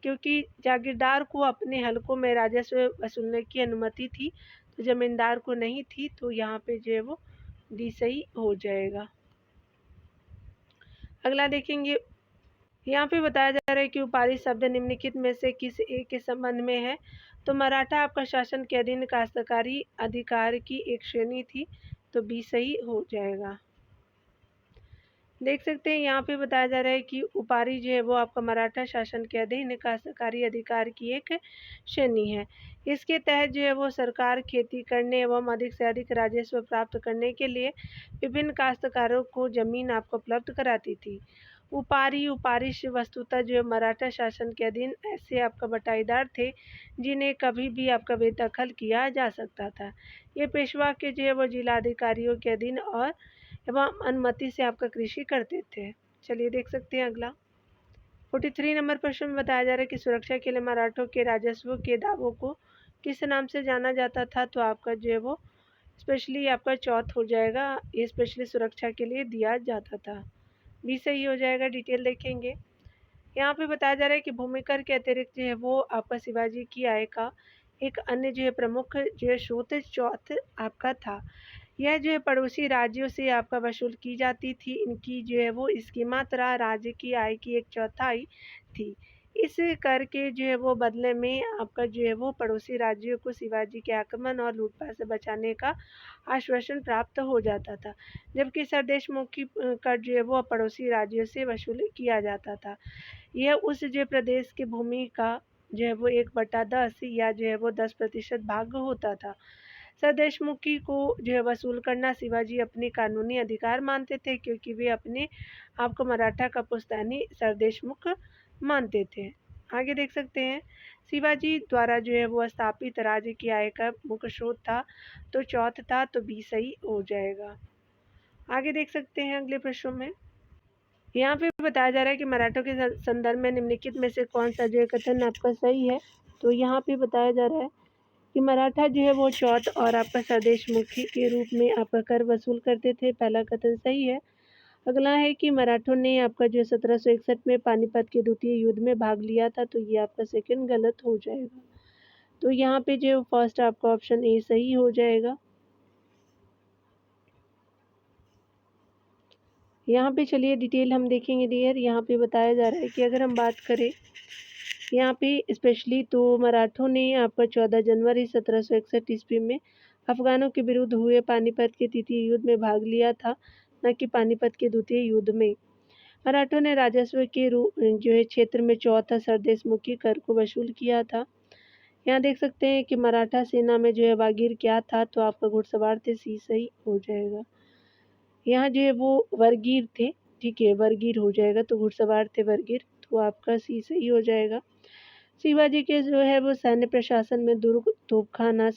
क्योंकि जागीरदार को अपने हलकों में राजस्व वसूलने की अनुमति थी, तो जमींदार को नहीं थी, तो यहाँ पे जो है वो डी सही हो जाएगा। अगला देखेंगे। यहाँ पे बताया जा रहा है कि उपाधि शब्द निम्नलिखित में से किस एक के संबंध में है, तो मराठा आपका शासन के अधीन काश्तकारी अधिकार की एक श्रेणी थी, तो बी सही हो जाएगा। देख सकते हैं यहाँ पे बताया जा रहा है कि उपारी जो है वो आपका मराठा शासन के अधीन काश्तकारी अधिकार की एक श्रेणी है। इसके तहत जो है वो सरकार खेती करने एवं अधिक से अधिक राजस्व प्राप्त करने के लिए विभिन्न काश्तकारों को जमीन आपको उपलब्ध कराती थी। उपारिश वस्तुतः जो है मराठा शासन के अधीन ऐसे आपका बटाईदार थे जिन्हें कभी भी आपका बेदखल किया जा सकता था। ये पेशवा के जो है वो जिलाधिकारियों के अधीन और एवं अनुमति से आपका कृषि करते थे। चलिए देख सकते हैं अगला। 43 नंबर प्रश्न में बताया जा रहा है कि सुरक्षा के लिए मराठों के राजस्व के दावों को किस नाम से जाना जाता था, तो आपका जो है वो स्पेशली आपका चौथ हो जाएगा, ये स्पेशली सुरक्षा के लिए दिया जाता था, भी सही हो जाएगा। डिटेल देखेंगे। यहाँ पे बताया जा रहा है कि भूमिकर के अतिरिक्त जो है वो आपका शिवाजी की आय का एक अन्य जो है प्रमुख जो है स्रोत चौथ आपका था। यह जो है पड़ोसी राज्यों से आपका वसूल की जाती थी। इनकी जो है वो इसकी मात्रा राज्य की आय की 1/4 थी। इस कर के जो है वो बदले में आपका जो है वो पड़ोसी राज्यों को शिवाजी के आक्रमण और लूटपाट से बचाने का आश्वासन प्राप्त हो जाता था, जबकि सरदेशमुखी कर जो है वो पड़ोसी राज्यों से वसूल किया जाता था। यह उस जो प्रदेश की भूमि का जो है वो 1/10 या जो है वो 10% भाग होता था। सरदेशमुखी को जो है वसूल करना शिवाजी अपनी कानूनी अधिकार मानते थे, क्योंकि वे अपने आप को मराठा का पुश्तैनी सरदेशमुख मानते थे। आगे देख सकते हैं। शिवाजी द्वारा जो है वो स्थापित राज्य की आय का मुख्य स्रोत था, तो चौथ था, तो बी सही हो जाएगा। आगे देख सकते हैं अगले प्रश्नों में। यहाँ पे बताया जा रहा है कि मराठों के संदर्भ में निम्नलिखित में से कौन सा जो है कथन आपका सही है, तो यहाँ पे बताया जा रहा है कि मराठा जो है वो चौथ और आपका सरदेशमुखी के रूप में आपका कर वसूल करते थे, पहला कथन सही है। अगला है कि मराठों ने आपका जो 1761 में पानीपत के द्वितीय युद्ध में भाग लिया था, तो ये आपका सेकंड गलत हो जाएगा। तो यहाँ पे जो फर्स्ट आपका ऑप्शन ए सही हो जाएगा। यहाँ पे चलिए डिटेल हम देखेंगे डियर। यहाँ पे बताया जा रहा है कि अगर हम बात करें यहाँ पे स्पेशली, तो मराठों ने आपका 14 जनवरी 1761 ईस्वी में अफगानों के विरुद्ध हुए पानीपत के तृतीय युद्ध में भाग लिया था, न कि पानीपत के द्वितीय युद्ध में। मराठों ने राजस्व के जो है क्षेत्र में चौथा सरदेशमुखी कर को वसूल किया था। यहाँ देख सकते हैं कि मराठा सेना में जो है वागीर क्या था, तो आपका घुड़सवार थे, सी सही हो जाएगा। यहाँ जो है वो वर्गीर थे, ठीक है, वर्गीर हो जाएगा, तो घुड़सवार थे वर्गीर, तो आपका सी सही हो जाएगा। शिवाजी के जो है वो सैन्य प्रशासन में दुर्ग, तोपखाना,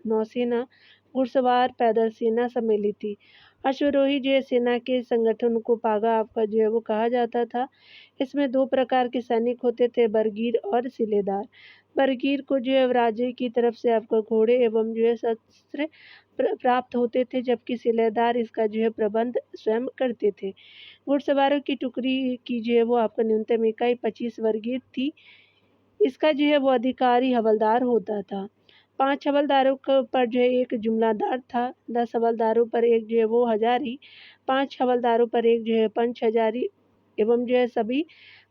नौसेना, घुड़सवार, पैदल सेना सम्मिलित थी। अश्वरोही जो है सेना के संगठन को पागा आपका जो है वो कहा जाता था। इसमें दो प्रकार के सैनिक होते थे, बरगीर और सिलेदार। बरगीर को जो है राज्य की तरफ से आपका घोड़े एवं जो है शस्त्र प्राप्त होते थे, जबकि सिलेदार इसका जो है प्रबंध स्वयं करते थे। घुड़सवारों की टुकड़ी की जो है वो आपका न्यूनतम इकाई 25 वर्गीर थी। इसका जो है वो अधिकारी हवलदार होता था। 5 हवलदारों पर जो है एक जुमलादार था, 10 हवलदारों पर एक जो है वो हजारी, 5 हवलदारों पर एक जो है पंच हजारी एवं जो है सभी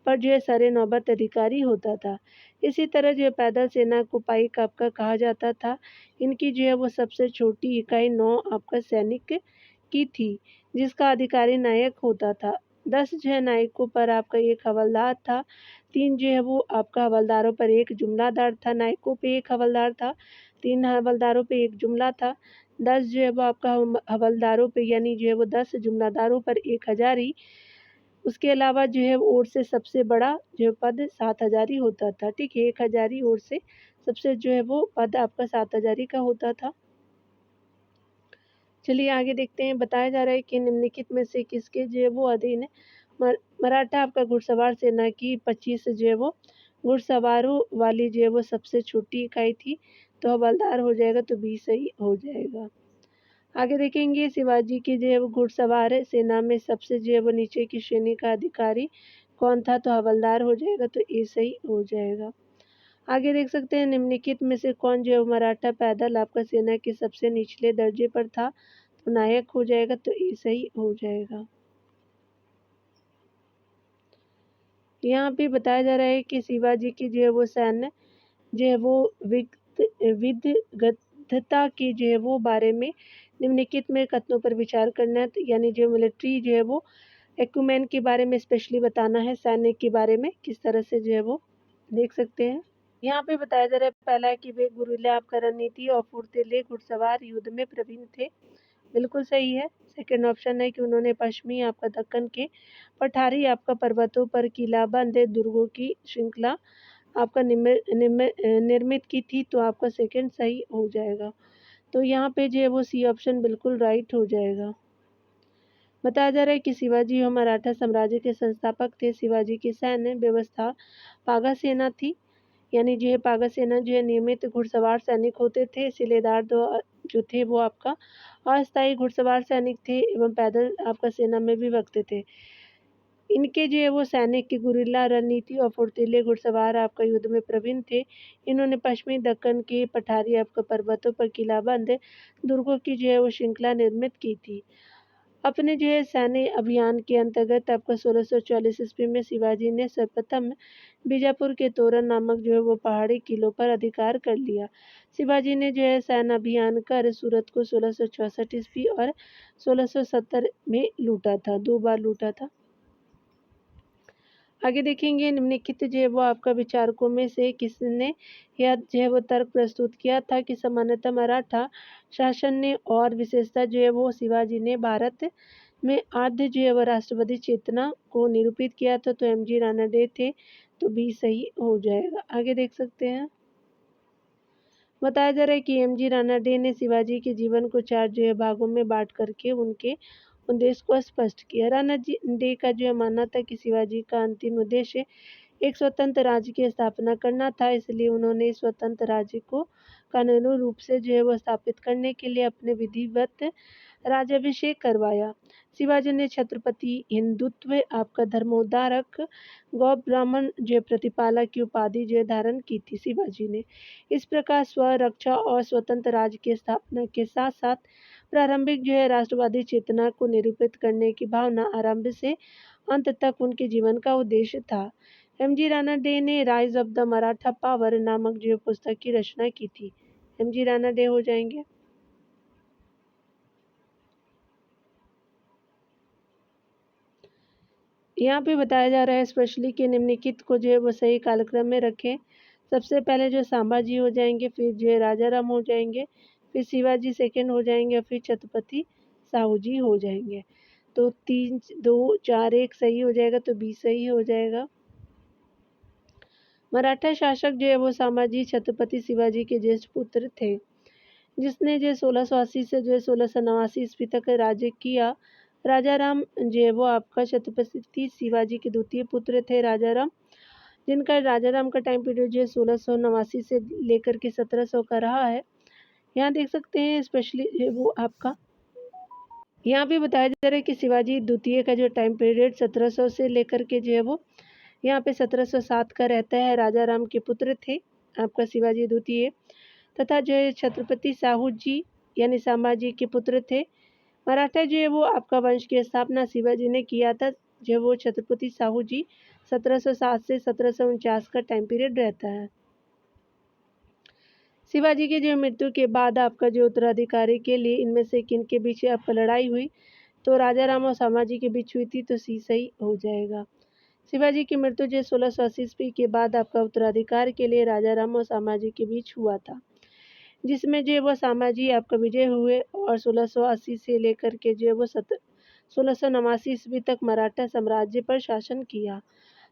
पर जो है सरे नौबत अधिकारी होता था। इसी तरह जो है पैदल सेना को पाइक आपका कहा जाता था। इनकी जो है वो सबसे छोटी इकाई 9 आपका सैनिक की थी, जिसका अधिकारी नायक होता था। 10 जो है नायकों पर आपका एक हवलदार था, 3 जो है वो आपका हवलदारों पर एक जुमलादार था, नायकों पे एक हवलदार था, 3 हवलदारों पे एक जुमला था, 10 जो है वो आपका हवलदारों पे यानी जो है वो 10 जुमलादारों पर एक हजारी। उसके अलावा जो है ओर से सबसे बड़ा जो है पद 7 हजारी होता था, ठीक है, 1 हजारी ओर से सबसे जो है वो पद आपका 7 हजारी का होता था। चलिए आगे देखते हैं। बताया जा रहा है कि निम्नलिखित में से किसके जो है वो अधीन है। मराठा आपका घुड़सवार सेना की 25 जो है वो घुड़सवारों वाली जो है वो सबसे छोटी इकाई थी, तो हवलदार हो जाएगा, तो बी सही हो जाएगा। आगे देखेंगे शिवाजी की जो है वो घुड़सवार सेना में सबसे जो है वो नीचे की श्रेणी का अधिकारी कौन था, तो हवलदार हो जाएगा, तो ए सही हो जाएगा। आगे देख सकते हैं निम्नलिखित में से कौन जो है मराठा पैदल आपका सेना के सबसे निचले दर्जे पर था, तो नायक हो जाएगा, तो ए सही हो जाएगा। यहाँ पे बताया जा रहा है कि शिवाजी की जो है वो सैन्य जो है वो विदग्धता के जो है वो बारे में निम्नलिखित में कथनों पर विचार करना है, यानी जो मिलिट्री जो है वो एक्यूमेन के बारे में स्पेशली बताना है, सैन्य के बारे में किस तरह से जो है वो देख सकते हैं। यहाँ पे बताया जा रहा है पहला है कि वे गुरिल्ला आपका रणनीति और फुर्तीले घुड़सवार युद्ध में प्रवीण थे, बिल्कुल सही है। सेकंड ऑप्शन है कि उन्होंने पश्चिमी आपका दक्कन के पठारी आपका पर्वतों पर किलाबंद दुर्गों की श्रृंखला आपका निर्मित की थी, तो आपका सेकंड सही हो जाएगा। तो यहाँ पे जो है वो सी ऑप्शन बिल्कुल राइट हो जाएगा। बताया जा रहा है कि शिवाजी और मराठा साम्राज्य के संस्थापक थे। शिवाजी की सैन्य व्यवस्था पागा सेना थी, यानी जो है पागा सेना जो है नियमित घुड़सवार सैनिक होते थे। सिलेदार जो थे वो आपका अस्थायी घुड़सवार सैनिक थे एवं पैदल आपका सेना में भी भगते थे। इनके जो है वो सैनिक की गुरिल्ला रणनीति और फुर्तीले घुड़सवार आपका युद्ध में प्रवीण थे। इन्होंने पश्चिमी दक्कन के पठारी आपका पर्वतों पर किलाबंद दुर्गों की जो है वो श्रृंखला निर्मित की थी। अपने जो है सैन्य अभियान के अंतर्गत आपका 1644 ईस्वी में शिवाजी ने सर्वप्रथम बीजापुर के तोरण नामक जो है वो पहाड़ी किलों पर अधिकार कर लिया। शिवाजी ने जो है सैन्य अभियान कर सूरत को 1664 ईस्वी और 1670 में लूटा था, 2 बार लूटा था। आगे देखेंगे निम्नलिखित जो है वो आपका विचारकों में से किसने यह जो है वो तर्क प्रस्तुत किया था कि सामान्यतः मराठा शासन ने और विशेषता जो है वो शिवाजी ने भारत में आद्य जो है वो राष्ट्रवादी चेतना को निरूपित किया था, तो एमजी रानाडे थे, तो बी सही हो जाएगा। आगे देख सकते हैं। बताया जा रहा है कि एमजी रानाडे ने शिवाजी के जीवन को 4 जो है भागों में बांट करके उनके उद्देश्य को स्पष्ट किया। रानाडे का जो है मानना था कि शिवाजी का अंतिम उद्देश्य एक स्वतंत्र राज्य की स्थापना करना था, इसलिए उन्होंने इस स्वतंत्र राज्य को कानूनी रूप से जो है वो स्थापित करने के लिए अपने विधिवत राज्याभिषेक करवाया। शिवाजी ने छत्रपति हिंदुत्व आपका धर्मोद्धारक गौ ब्राह्मण जो प्रतिपालक की उपाधि जो धारण की थी शिवाजी ने। इस प्रकार स्वरक्षा और स्वतंत्र राज्य की स्थापना के साथ साथ प्रारंभिक जो है राष्ट्रवादी चेतना को निरूपित करने की भावना आरंभ से अंत तक उनके जीवन का उद्देश्य था। एमजी रानाडे ने rise of the Maratha power नामक जो पुस्तक की रचना की थी। एमजी रानाडे हो जाएंगे। यहाँ पे बताया जा रहा है स्पेशली कि निम्नलिखित को जो है वो सही कालक्रम में रखें। सबसे पहले जो संभाजी हो जाएंगे, फिर जो है राजा राम हो जाएंगे, फिर शिवाजी सेकंड हो जाएंगे, फिर छत्रपति साहू जी हो जाएंगे। तो 3 2 4 1 सही हो जाएगा, तो बी सही हो जाएगा। मराठा शासक जो है वो संभाजी छत्रपति शिवाजी के ज्येष्ठ पुत्र थे, जिसने जो 1680 से जो है 1689 ईस्वी तक राज्य किया। राजा राम जो है वो आपका छत्रपति शिवाजी के द्वितीय पुत्र थे राजा राम, जिनका राजा राम का टाइम पीरियड जो है 1689 से लेकर के 1700 का रहा है। यहाँ देख सकते हैं स्पेशली वो आपका यहाँ पे बताया जा रहा है कि शिवाजी द्वितीय का जो टाइम पीरियड 1700 से लेकर के जो है वो यहाँ पे 1707 का रहता है। राजा राम के पुत्र थे आपका शिवाजी द्वितीय, तथा जो है छत्रपति साहू जी यानी संभाजी के पुत्र थे। मराठा जो है वो आपका वंश की स्थापना शिवाजी ने किया था। जो वो छत्रपति साहू जी 1707 से 1749 का टाइम पीरियड रहता है। शिवाजी की जो मृत्यु के बाद आपका जो उत्तराधिकारी के लिए इनमें से किन के बीच आपका लड़ाई हुई, तो राजा राम और संभाजी के बीच हुई थी, तो सी सही हो जाएगा। शिवाजी की मृत्यु जो 1680 ईस्वी के बाद आपका उत्तराधिकार के लिए राजा राम और संभाजी के बीच हुआ था, जिसमें जो वो संभाजी आपका विजय हुए और 1680 से लेकर के जो वो 1689 ईस्वी तक मराठा साम्राज्य पर शासन किया।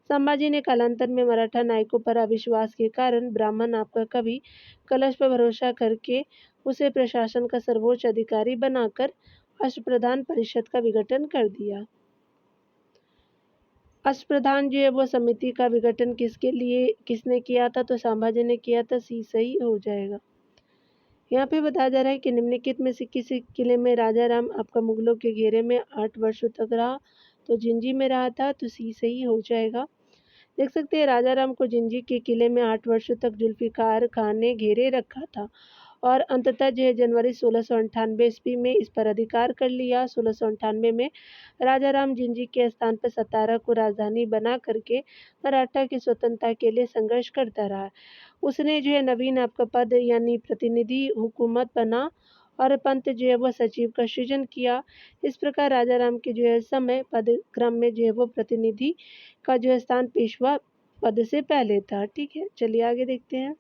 संभाजी ने कालांतर में मराठा नायकों पर अविश्वास के कारण ब्राह्मण आपका कवि कलश पर भरोसा करके उसे प्रशासन का सर्वोच्च अधिकारी बनाकर अष्टप्रधान परिषद का विघटन कर दिया। अष्टप्रधान जो है वो समिति का विघटन किसने किया था, तो संभाजी ने किया था, सी सही हो जाएगा। यहाँ पे बताया जा रहा है कि निम्नलिखित में से किसी किले में राजा राम आपका मुगलों के घेरे में 8 वर्षों तक रहा, तो जिंजी में रहा था, तो सी सही हो जाएगा। देख सकते हैं राजा राम को जिंजी के किले में 8 वर्षों तक जुल्फिकार खान ने घेरे रखा था और अंततः जो है जनवरी 1698 ईस्वी में इस पर अधिकार कर लिया। 1698 में राजा राम जिंजी के स्थान पर सतारा को राजधानी बना करके मराठा की स्वतंत्रता के लिए संघर्ष करता रहा। उसने जो है नवीन आपका पद यानी प्रतिनिधि हुकूमत बना और पंत जो है वह सचिव का सृजन किया। इस प्रकार राजा राम के जो है समय पद क्रम में जो है वो प्रतिनिधि का जो है स्थान पेशवा पद से पहले था। ठीक है, चलिए आगे देखते हैं।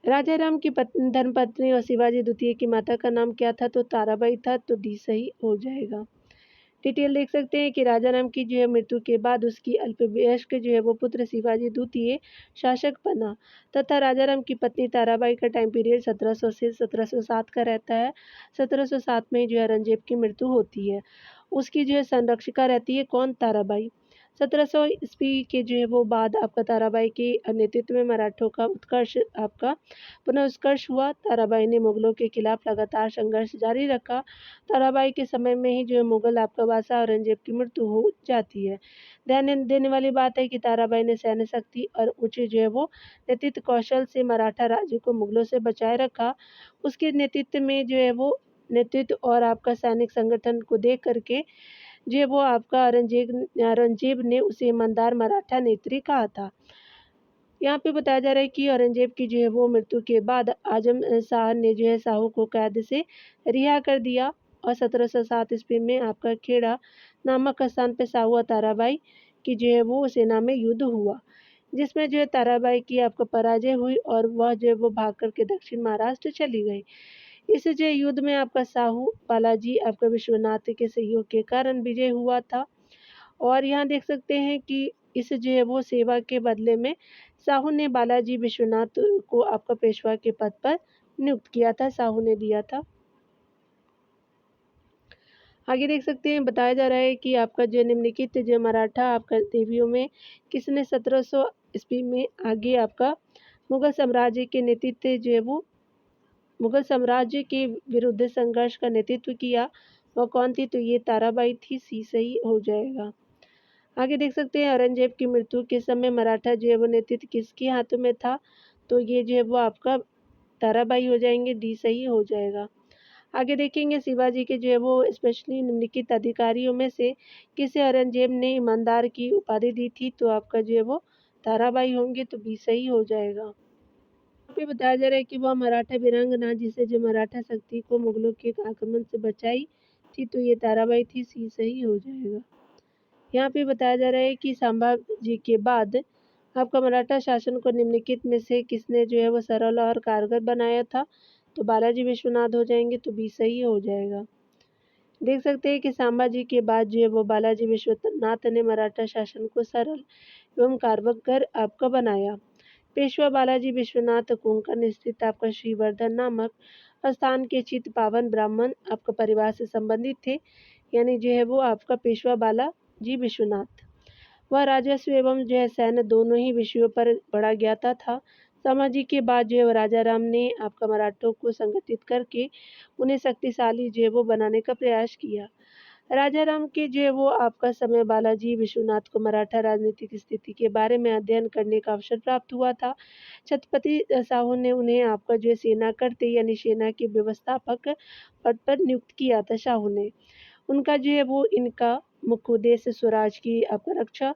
राजा राम की धर्मपत्नी और शिवाजी द्वितीय की माता का नाम क्या था, तो ताराबाई था, तो डी सही हो जाएगा। डिटेल देख सकते हैं कि राजा राम की जो है मृत्यु के बाद उसकी अल्पवयस्क जो है वो पुत्र शिवाजी द्वितीय शासक बना, तथा राजा राम की पत्नी ताराबाई का टाइम पीरियड 1700 से 1707 का रहता है। 1707 में जो है औरंगजेब की मृत्यु होती है। उसकी जो है संरक्षिका रहती है कौन, ताराबाई। 1700 ईस्वी के जो है वो बाद आपका ताराबाई के नेतृत्व में मराठों का उत्कर्ष आपका पुनः उत्कर्ष हुआ। ताराबाई ने मुगलों के खिलाफ लगातार संघर्ष जारी रखा। ताराबाई के समय में ही जो है मुगल आपका बादशाह औरंगजेब की मृत्यु हो जाती है। ध्यान देने वाली बात है कि ताराबाई ने सैन्य शक्ति और ऊंचे जो है वो नेतृत्व कौशल से मराठा राज्य को मुगलों से बचाए रखा। उसके नेतृत्व में जो है वो नेतृत्व और आपका सैनिक संगठन को देख करके जो वो आपका औरंगजेब ने उसे ईमानदार मराठा नेत्री कहा था। यहाँ पे बताया जा रहा है कि औरंगजेब की जो है वो मृत्यु के बाद आजम शाह ने जो है साहू को कैद से रिहा कर दिया और 1707 ईस्वी में आपका खेड़ा नामक स्थान पे साहू और ताराबाई की जो है वो सेना में युद्ध हुआ, जिसमें जो है ताराबाई की आपका पराजय हुई और वह जो है वो भाग करके दक्षिण महाराष्ट्र चली गई। इस जो युद्ध में आपका साहू बालाजी आपका विश्वनाथ के सहयोग के कारण विजय हुआ था। और यहाँ देख सकते हैं कि इस जो है वो सेवा के बदले में साहू ने बालाजी विश्वनाथ को आपका पेशवा के पद पर नियुक्त किया था, साहू ने दिया था। आगे देख सकते हैं बताया जा रहा है कि आपका जो निम्नलिखित जो मराठा आपका देवियों में किसने 1700 ईस्वी में आगे आपका मुगल साम्राज्य के नेतृत्व जो है वो मुगल साम्राज्य के विरुद्ध संघर्ष का नेतृत्व किया, वह कौन थी, तो ये ताराबाई थी, सी सही हो जाएगा। आगे देख सकते हैं औरंगजेब की मृत्यु के समय मराठा जो है वो नेतृत्व किसके हाथों में था, तो ये जो है वो आपका ताराबाई हो जाएंगे, डी सही हो जाएगा। आगे देखेंगे शिवाजी के जो है वो स्पेशली निम्नलिखित अधिकारियों में से किसे औरंगजेब ने ईमानदार की उपाधि दी थी, तो आपका जो है वो ताराबाई होंगे, तो बी सही हो जाएगा। यहाँ पे बताया जा रहा है कि वह मराठा वीरांगना जिसे जो मराठा शक्ति को मुगलों के आक्रमण से बचाई थी, तो ये ताराबाई थी, सी सही हो जाएगा। यहाँ पे बताया जा रहा है कि संभाजी के बाद आपका मराठा शासन को निम्नलिखित में से किसने जो है वो सरल और कारगर बनाया था? तो बालाजी विश्वनाथ हो जाएंगे, तो बी सही हो जाएगा। देख सकते हैं कि संभाजी के बाद जो है वो बालाजी विश्वनाथ ने मराठा शासन को सरल एवं कारगर आपका बनाया। पेशवा बालाजी विश्वनाथ कोंकण स्थित आपका श्रीवर्धन नामक स्थान के चित पावन ब्राह्मण आपका परिवार से संबंधित थे, यानी जो है वो आपका पेशवा बालाजी विश्वनाथ। वह राजस्व एवं जो है सैन्य दोनों ही विषयों पर बड़ा ज्ञाता था। संभाजी के बाद जो है राजा राम ने आपका मराठों को संगठित करके उन्हें शक्तिशाली जो है वो बनाने का प्रयास किया। राजा राम के जो है वो आपका समय बालाजी विश्वनाथ को मराठा राजनीतिक स्थिति के बारे में अध्ययन करने का अवसर प्राप्त हुआ था। छत्रपति साहू ने उन्हें आपका जो है सेना करते यानी सेना के व्यवस्थापक पद पर नियुक्त किया था शाहू ने। उनका जो है वो इनका मुख्य उद्देश्य स्वराज की आपका रक्षा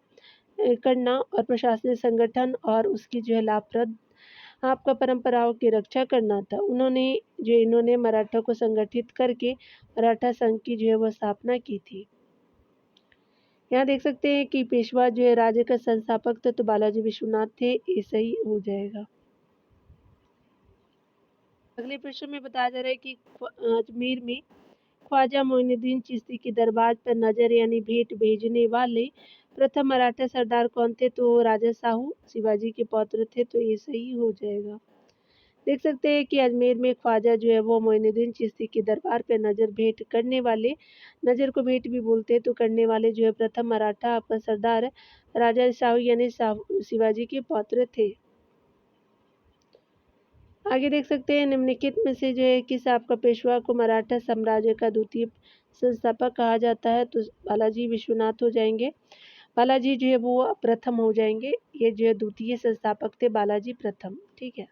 करना और प्रशासनिक संगठन और उसकी जो है लाभप्रद आपका परंपराओं की रक्षा करना था। इन्होंने मराठा को संगठित करके मराठा संघ की जो है वो स्थापना की थी। यहाँ देख सकते हैं कि पेशवा जो है राज्य का संस्थापक थे, तो बालाजी विश्वनाथ थे, ये सही हो जाएगा। अगले प्रश्न में बताया जा रहा है कि अजमेर में ख्वाजा मोइनुद्दीन चिश्ती के दरबार पर नजर यानी भेंट भेजने वाले प्रथम मराठा सरदार कौन थे? तो राजा साहू शिवाजी के पौत्र थे, तो ये सही हो जाएगा। देख सकते हैं कि अजमेर में ख्वाजा जो है वो मोइनुद्दीन चिश्ती के दरबार पर नजर भेंट करने वाले, नजर को भेंट भी बोलते हैं, तो करने वाले जो है प्रथम मराठा आपका सरदार राजा साहू यानी शिवाजी के पौत्र थे। आगे देख सकते हैं निम्नलिखित में से जो है किस आपका पेशवा को मराठा साम्राज्य का द्वितीय संस्थापक कहा जाता है? तो बालाजी विश्वनाथ हो जाएंगे। बालाजी जो है वो प्रथम हो जाएंगे, ये जो है द्वितीय संस्थापक थे बालाजी प्रथम। ठीक है,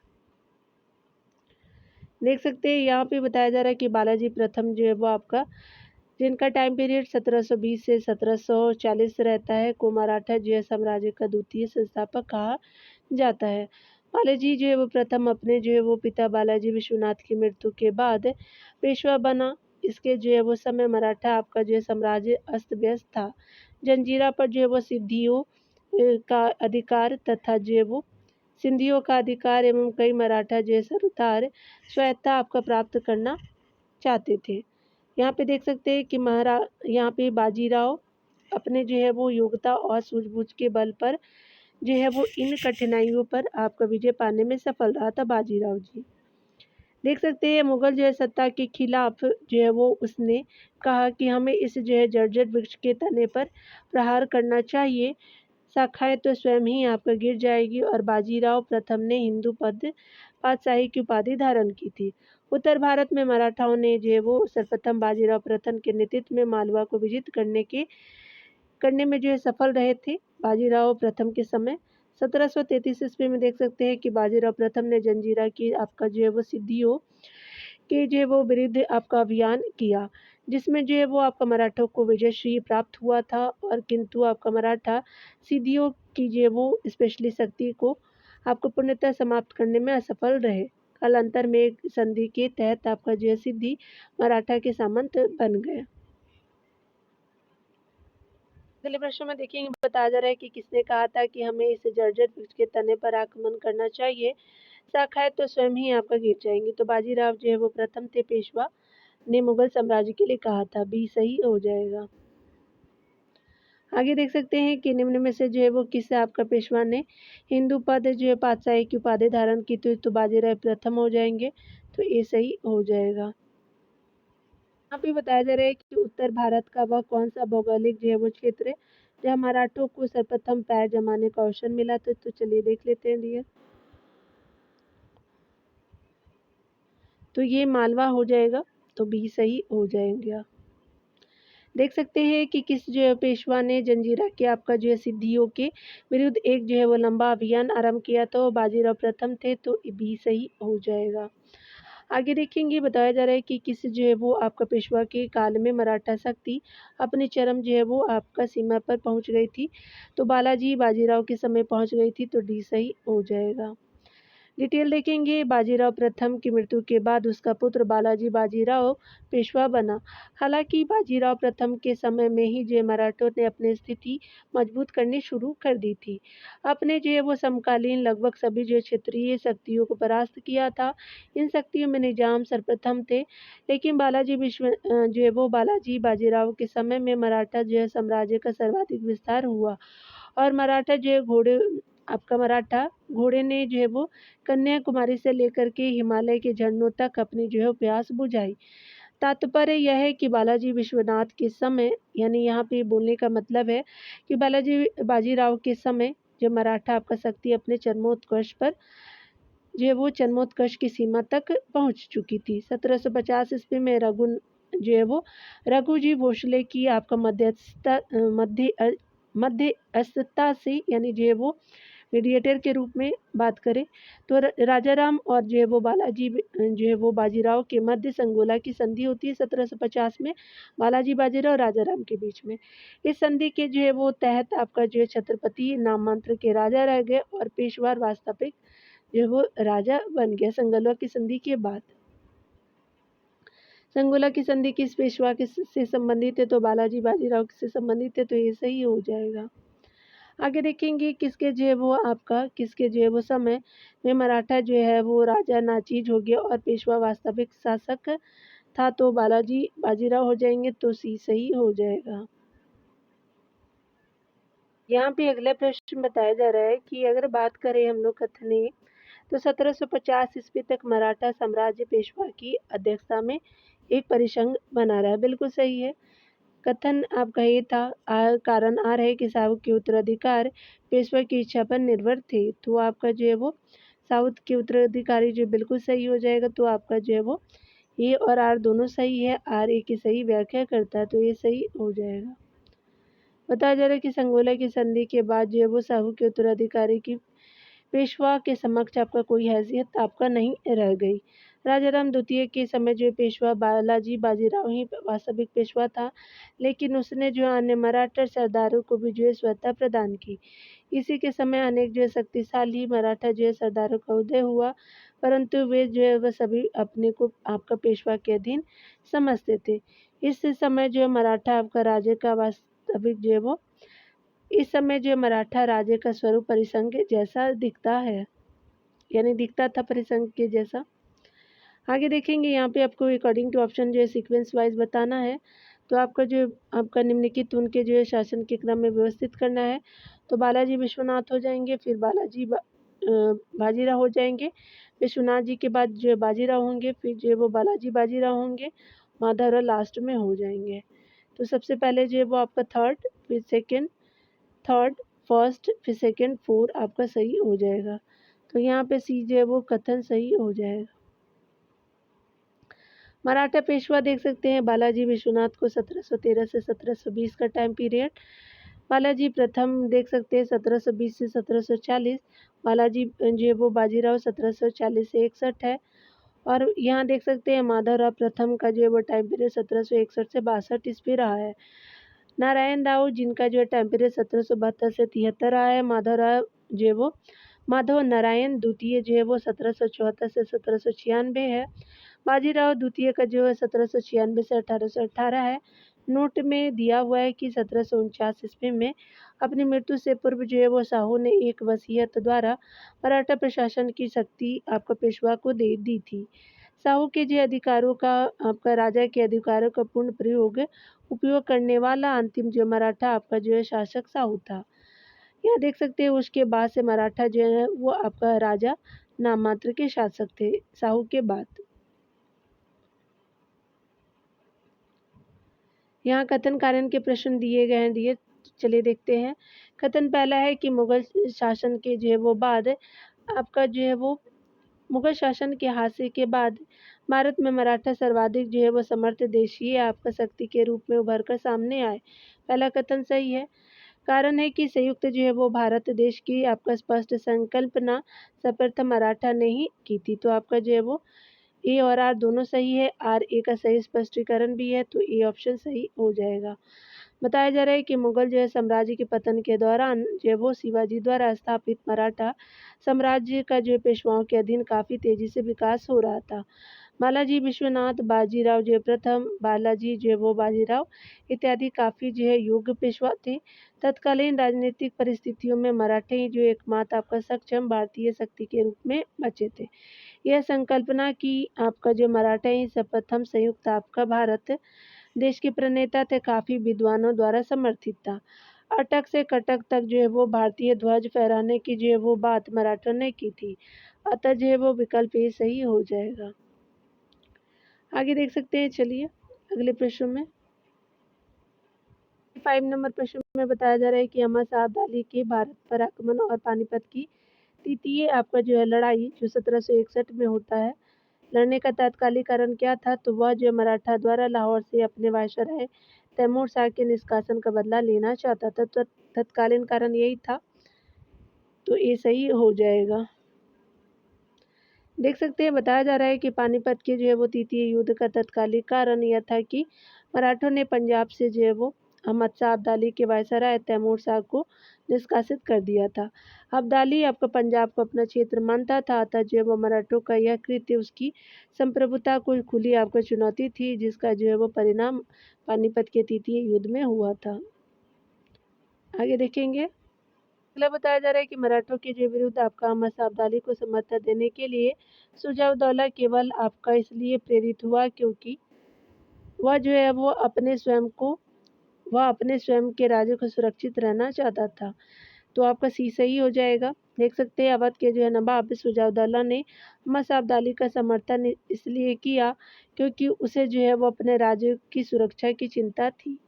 देख सकते हैं यहाँ पे बताया जा रहा है कि बालाजी प्रथम जो है वो आपका जिनका टाइम पीरियड 1720 से 1740 रहता है, को मराठा जो है साम्राज्य का द्वितीय संस्थापक कहा जाता है। बालाजी जो है वो प्रथम अपने जो है वो पिता बालाजी विश्वनाथ की मृत्यु के बाद पेशवा बना। इसके जो है वो समय मराठा आपका जो है साम्राज्य अस्त व्यस्त था। जंजीरा पर जो है वो का अधिकार तथा जो है वो सिंधियों का अधिकार एवं कई मराठा जो है सरदार स्वायत्ता आपका प्राप्त करना चाहते थे। यहाँ पे देख सकते हैं कि यहाँ पे बाजीराव अपने जो है वो योग्यता और सूझबूझ के बल पर जो है वो इन कठिनाइयों पर आपका विजय पाने में सफल रहा था बाजीराव जी। देख सकते हैं मुगल जो है सत्ता के खिलाफ जो है वो उसने कहा कि हमें इस जो है जर्जर वृक्ष के तने पर प्रहार करना चाहिए, शाखाएं तो स्वयं ही आपका गिर जाएगी। और बाजीराव प्रथम ने हिंदू पद पातशाही की उपाधि धारण की थी। उत्तर भारत में मराठाओं ने जो है वो सर्वप्रथम बाजीराव प्रथम के नेतृत्व में मालवा को विजित करने में जो है सफल रहे थे। बाजीराव प्रथम के समय 1733 ईस्वी में देख सकते हैं कि बाजीराव प्रथम ने जंजीरा की आपका जो है वो सिद्धियों के जो है वो विरुद्ध आपका अभियान किया, जिसमें जो है वो आपका मराठों को विजयश्री प्राप्त हुआ था। और किंतु आपका मराठा सिद्धियों की जो है वो स्पेशली शक्ति को आपको पूर्णतः समाप्त करने में असफल रहे। कालांतर में एक संधि के तहत आपका जो है सिद्धि मराठा के सामंत बन गए। अगले प्रश्न में देखेंगे, बताया जा रहा है कि किसने कहा था कि हमें इस जर्जर वृक्ष के तने पर आक्रमण करना चाहिए, शाखाएं तो स्वयं ही आपका गिर जाएंगी। तो बाजीराव जो है वो प्रथम थे पेशवा ने मुगल साम्राज्य के लिए कहा था, बी सही हो जाएगा। आगे देख सकते हैं कि निम्न में से जो है वो किस आपका पेशवा ने हिंदू पद जो है पातशाही की उपाधि धारण की थी? तो बाजीराव प्रथम हो जाएंगे, तो ये सही हो जाएगा। यहाँ पे बताया जा रहा है कि उत्तर भारत का वह कौन सा भौगोलिक जो है वो क्षेत्र है जहाँ मराठों को सर्वप्रथम पैर जमाने का अवसर मिला था? तो चलिए देख लेते हैं डियर। तो ये मालवा हो जाएगा, तो बी सही हो जाएगा। देख सकते हैं कि किस जो है पेशवा ने जंजीरा के आपका जो है सिद्धियों के विरुद्ध एक जो है वो लंबा अभियान आरंभ किया, तो बाजीराव प्रथम थे, तो बी सही हो जाएगा। आगे देखेंगे, बताया जा रहा है कि किस जो है वो आपका पेशवा के काल में मराठा शक्ति अपने चरम जो है वो आपका सीमा पर पहुंच गई थी। तो बालाजी बाजीराव के समय पहुंच गई थी, तो डी सही हो जाएगा। डिटेल देखेंगे। बाजीराव प्रथम की मृत्यु के बाद उसका पुत्र बालाजी बाजीराव पेशवा बना। हालांकि बाजीराव प्रथम के समय में ही जो मराठों ने अपनी स्थिति मजबूत करनी शुरू कर दी थी। अपने जो है वो समकालीन लगभग सभी जो क्षेत्रीय शक्तियों को परास्त किया था। इन शक्तियों में निजाम सर्वप्रथम थे, लेकिन जो है वो बालाजी बाजीराव के समय में मराठा जो है साम्राज्य का सर्वाधिक विस्तार हुआ और मराठा घोड़े ने जो है वो कन्याकुमारी से लेकर के हिमालय के झरनों तक अपनी जो है प्यास बुझाई। तात्पर्य यह है कि बालाजी विश्वनाथ के समय, यानी यहाँ पे बोलने का मतलब है कि बालाजी बाजीराव के समय जो मराठा आपका शक्ति अपने चरमोत्कर्ष पर जो है वो चरमोत्कर्ष की सीमा तक पहुंच चुकी थी। 1750 ईस्वी में जो है वो रघुजी भोसले की आपका मध्यस्थता से, यानी जो है वो मीडिएटर के रूप में बात करें तो राजाराम और जो है वो जो है वो बाजीराव के मध्य संगोला की संधि होती है 1750 में, बालाजी बाजीराव राजाराम के बीच में। इस संधि के जो है वो तहत आपका जो है छत्रपति नाममात्र के राजा रह गए और पेशवा वास्तविक जो है वो राजा बन गया। संगोला की संधि के बाद, संगोला की संधि किस पेशवा से संबंधित है, तो बालाजी बाजीराव से संबंधित है, तो ये सही हो जाएगा। आगे देखेंगे किसके जो है वो समय में मराठा जो है वो राजा नाचीज हो गया और पेशवा वास्तविक शासक था, तो बालाजी बाजीराव हो जाएंगे, तो सी सही हो जाएगा। यहाँ पे अगला प्रश्न बताया जा रहा है कि अगर बात करें हम लोग कथनी, तो 1750 ईस्वी तक मराठा साम्राज्य पेशवा की अध्यक्षता में एक परिसंघ बना रहा। बिल्कुल सही है। कथन आपका ये था, कारण आ रहे कि साहू के उत्तराधिकार पेशवा की इच्छा पर निर्भर थे, तो आपका जो है वो साउथ के उत्तराधिकारी जो बिल्कुल सही हो जाएगा। तो आपका जो है वो ए और आर दोनों सही है, आर ए की सही व्याख्या करता है, तो ये सही हो जाएगा। बताया जा रहा है कि संगोला की संधि के बाद जो है वो साहू के उत्तराधिकारी की पेशवा के समक्ष आपका कोई हैसियत आपका नहीं रह गई। राजाराम द्वितीय के समय जो पेशवा बालाजी बाजीराव ही वास्तविक पेशवा था, लेकिन उसने जो अन्य मराठा सरदारों को भी जो है स्वतः प्रदान की। इसी के समय अनेक जो है शक्तिशाली मराठा जो है सरदारों का उदय हुआ, परंतु वे जो है वह सभी अपने को आपका पेशवा के अधीन समझते थे। इस समय जो मराठा आपका राज्य का वास्तविक जो है वो इस समय जो मराठा राज्य का स्वरूप परिसंघ जैसा दिखता है, यानी दिखता था परिसंघ के जैसा। आगे देखेंगे यहाँ पे आपको अकॉर्डिंग टू ऑप्शन जो है सीक्वेंस वाइज बताना है। तो आपका निम्नलिखित उनके जो है शासन के क्रम में व्यवस्थित करना है। तो बालाजी विश्वनाथ हो जाएंगे, फिर बाजीराव हो जाएंगे, विश्वनाथ जी के बाद जो है बाजीराव होंगे, फिर जो है वो बालाजी बाजीराव होंगे, माधवराव लास्ट में हो जाएंगे। तो सबसे पहले जो है वो आपका थर्ड, फर्स्ट, फिर सेकंड, फोर आपका सही हो जाएगा। तो यहाँ पे सी जो है वो कथन सही हो जाएगा। मराठा पेशवा देख सकते हैं बालाजी विश्वनाथ को 1713 से 1720 का टाइम पीरियड। बालाजी प्रथम देख सकते हैं 1720 से 1740। बालाजी जो है वो बाजीराव 1740 से 61 है। और यहाँ देख सकते हैं माधवराव प्रथम का जो है वो टाइम पीरियड 1761 से 62 ईस्वी रहा है। नारायण राव जिनका जो है टाइम पीरियड 1772 से 73 रहा है। जो है वो माधव नारायण द्वितीय जो है वो 1774 से 1796 है। बाजीराव द्वितीय का जो है 1796 से 1818 है। नोट में दिया हुआ है कि 1749 ईस्वी में अपनी मृत्यु से पूर्व जो है वो साहू ने एक वसीयत द्वारा मराठा प्रशासन की शक्ति आपका पेशवा को दे दी थी। साहू के जो अधिकारों का आपका राजा के अधिकारों का पूर्ण उपयोग करने वाला अंतिम जो मराठा आपका जो है शासक साहू था। यहाँ देख सकते हैं उसके बाद से मराठा जो है वो आपका राजा नाम मात्र के शासक थे साहू के बाद। यहाँ कथन कारण के प्रश्न दिए गए हैं, चलिए देखते हैं। कथन पहला है कि मुगल शासन के जो है वो बाद आपका जो है वो मुगल शासन के हासिल के बाद भारत में मराठा सर्वाधिक जो है वो समर्थ देशीय आपका शक्ति के रूप में उभर कर सामने आए। पहला कथन सही है। कारण है कि संयुक्त जो है वो भारत देश की आपका स्पष्ट संकल्पना सर्वप्रथम मराठा ने ही की थी, तो आपका जो है वो ए और आर दोनों सही है। आर ए का सही स्पष्टीकरण भी है, तो ए ऑप्शन सही हो जाएगा। बताया जा रहा है कि मुगल साम्राज्य के पतन के दौरान वो शिवाजी द्वारा स्थापित मराठा साम्राज्य का पेशवाओं के अधीन काफ़ी तेज़ी से विकास हो रहा था। बालाजी विश्वनाथ, बाजीराव प्रथम, बालाजी वो बाजीराव इत्यादि काफ़ी योग्य पेशवा थे। तत्कालीन राजनीतिक परिस्थितियों में मराठे ही एकमात्र आपका सक्षम भारतीय शक्ति के रूप में बचे थे। यह संकल्पना कि आपका मराठा ही प्रथम संयुक्त आपका भारत देश के प्रणेता थे काफ़ी विद्वानों द्वारा समर्थित था। अटक से कटक तक वो भारतीय ध्वज फहराने की वो बात मराठों ने की थी। अतः वो विकल्प ये सही हो जाएगा। आगे देख सकते हैं, चलिए अगले प्रश्न में 5 नंबर प्रश्न में बताया जा रहा है कि अहमद शाह अब्दाली के भारत पर आक्रमण और पानीपत की तृतीय आपका लड़ाई 1761 में होता है, लड़ने का तात्कालिक कारण क्या था? तो वह मराठा द्वारा लाहौर से अपने वायसराय तैमूर शाह के निष्कासन का बदला लेना चाहता था। तो तत्कालीन कारण यही था, तो ये सही हो जाएगा। देख सकते हैं, बताया जा रहा है कि पानीपत के वो तृतीय युद्ध का तत्कालिक कारण यह था कि मराठों ने पंजाब से वो अहमद शाह अब्दाली के वायसराय तैमूर शाह को निष्कासित कर दिया था। अब्दाली आपका पंजाब को अपना क्षेत्र मानता था, अतः वो मराठों का यह कृत्य उसकी संप्रभुता को खुली आपको चुनौती थी, जिसका वो परिणाम पानीपत के तृतीय युद्ध में हुआ था। आगे देखेंगे, अगला बताया जा रहा है कि मराठों के विरुद्ध आपका अहमद शाह अब्दाली को समर्थन देने के लिए सुजाउद्दौला केवल आपका इसलिए प्रेरित हुआ क्योंकि वह वो अपने स्वयं के राज्य को सुरक्षित रहना चाहता था। तो आपका सी सही हो जाएगा। देख सकते हैं, अवध के नवाब सुजाउद्दौला ने अहमद शाह अब्दाली का समर्थन इसलिए किया क्योंकि उसे वो अपने राज्य की सुरक्षा की चिंता थी।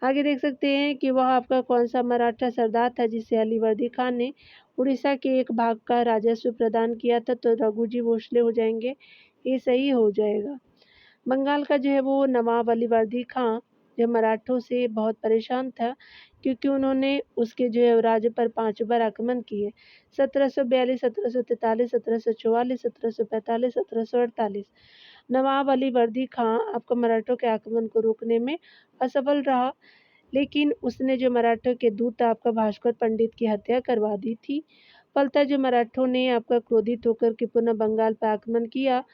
आगे देख सकते हैं कि वह आपका कौन सा मराठा सरदार था जिसे अलीवर्दी खान ने उड़ीसा के एक भाग का राजस्व प्रदान किया था? तो रघुजी भोसले हो जाएंगे, ये सही हो जाएगा। बंगाल का वो नवाब अलीवर्दी खान मराठों से बहुत परेशान था क्योंकि उन्होंने उसके राज्य पर 5 बार आक्रमण किए। 1742, 1743, 1744, 1745, 1748। नवाब अलीवर्दी खान आपको मराठों के आक्रमण को रोकने में असफल रहा, लेकिन उसने मराठों के दूत आपका भास्कर पंडित की हत्या करवा दी थी। फलतः मराठों ने आपका क्रोधित होकर के पुनः बंगाल पर आक्रमण किया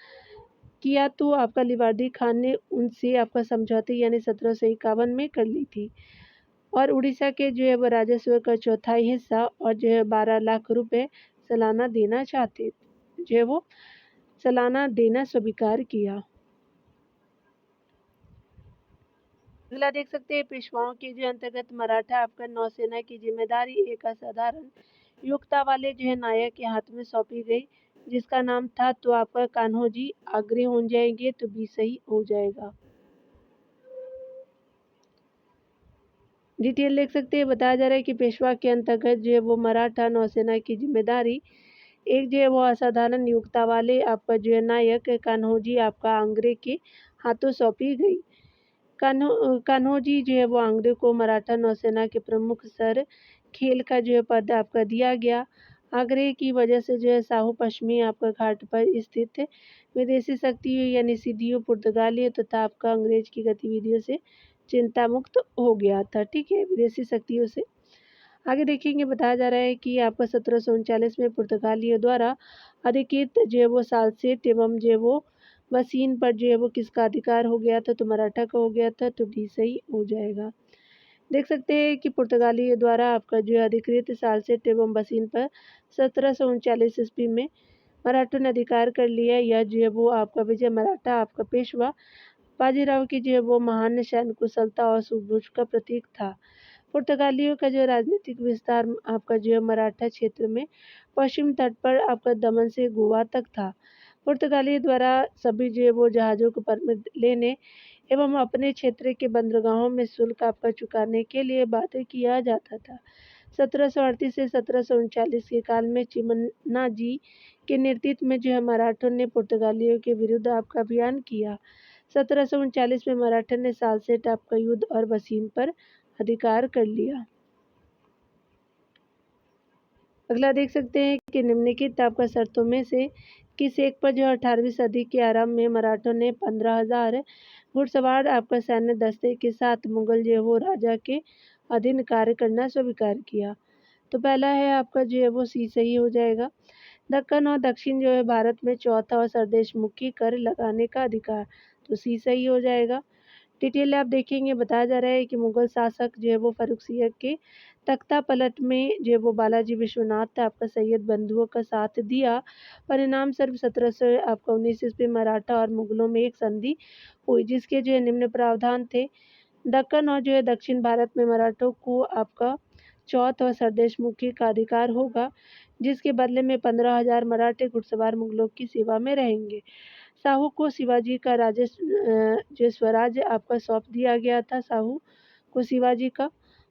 तो आपका अलीवर्दी खान ने उनसे आपका समझौते यानी 1751 में कर ली थी और उड़ीसा के वो राजस्व का चौथाई हिस्सा और 12 लाख रुपए सालाना देना स्वीकार किया। अगला देख सकते हैं, पेशवाओं के अंतर्गत मराठा आपका नौसेना की जिम्मेदारी एक असाधारण योग्यता वाले नायक के हाथ में सौंपी गई, जिसका नाम था तो आपका कान्होजी आगरे हो जाएंगे, तो भी सही हो जाएगा। डिटेल देख सकते हैं, बताया जा रहा है कि पेशवा के अंतर्गत वो मराठा नौसेना की जिम्मेदारी एक वो असाधारण योग्यता वाले आपका नायक कान्होजी आपका आंग्रे के हाथों सौंपी गई। कान्होजी वो आंग्रे को मराठा नौसेना के प्रमुख सर खेल का पद आपका दिया गया। आगरे की वजह से साहू पश्चिमी आपका घाट पर स्थित विदेशी शक्तियों यानी सिद्धियों, पुर्तगालियों तथा आपका अंग्रेज की गतिविधियों से चिंता मुक्त हो गया था। ठीक है, विदेशी शक्तियों से। आगे देखेंगे, बताया जा रहा है कि आपका 1739 में पुर्तगालियों द्वारा अधिकृत वो सालसेट एवं वो वसीन पर वो किसका अधिकार हो गया था? तो मराठा का हो गया था, तो डी सही हो जाएगा। देख सकते हैं कि पुर्तगालियों द्वारा आपका अधिकृत सालसेट एवं वसीन पर 1739 ईस्वी में मराठों ने अधिकार कर लिया। यह वो आपका विजय मराठा आपका पेशवा बाजीराव की वो महान सैन्य कुशलता और सूझबूझ का प्रतीक था। पुर्तगालियों का राजनीतिक विस्तार आपका मराठा क्षेत्र में पश्चिम तट पर आपका दमन से गोवा तक था। पुर्तगालियों द्वारा सभी वो जहाज़ों को परमिट लेने एवं अपने क्षेत्र के बंदरगाहों में शुल्क आपका चुकाने के लिए बाध्य किया जाता था। 1738 से 1739 के काल में चिमन्ना जी के नेतृत्व में मराठों ने पुर्तगालियों के विरुद्ध आपका अभियान किया। 1739 में मराठा ने सालसेट आपका युद्ध और वसीन पर अधिकार कर लिया। अगला देख सकते हैं कि निम्नलिखित आपका शर्तों में से किस एक पर जो 18वीं सदी के आरंभ में मराठों ने 15,000 घुड़सवार आपका सैन्य दस्ते के साथ मुगल जो है वो राजा के अधीन कार्य करना स्वीकार किया। तो पहला है आपका जो है वो सी सही हो जाएगा। दक्कन और दक्षिण जो है भारत में चौथा और सरदेशमुखी कर लगाने का अधिकार, तो सी सही हो जाएगा। डिटेल आप देखेंगे बताया जा रहा है कि मुगल शासक जो है वो फर्रुखसिया के तख्ता पलट में जो है वो बालाजी विश्वनाथ आपका सैयद बंधुओं का साथ दिया। परिणाम स्वरूप 1700 आपका 19 ईस्वी मराठा और मुगलों में एक संधि हुई जिसके जो है निम्न प्रावधान थे। दक्कन और जो है दक्षिण भारत में मराठों को आपका चौथ और सरदेशमुखी का अधिकार होगा जिसके बदले में 15,000 मराठे घुड़सवार मुगलों की सेवा में रहेंगे। साहू को शिवाजी का जो स्वराज्य आपका सौंप दिया गया था। साहू को शिवाजी का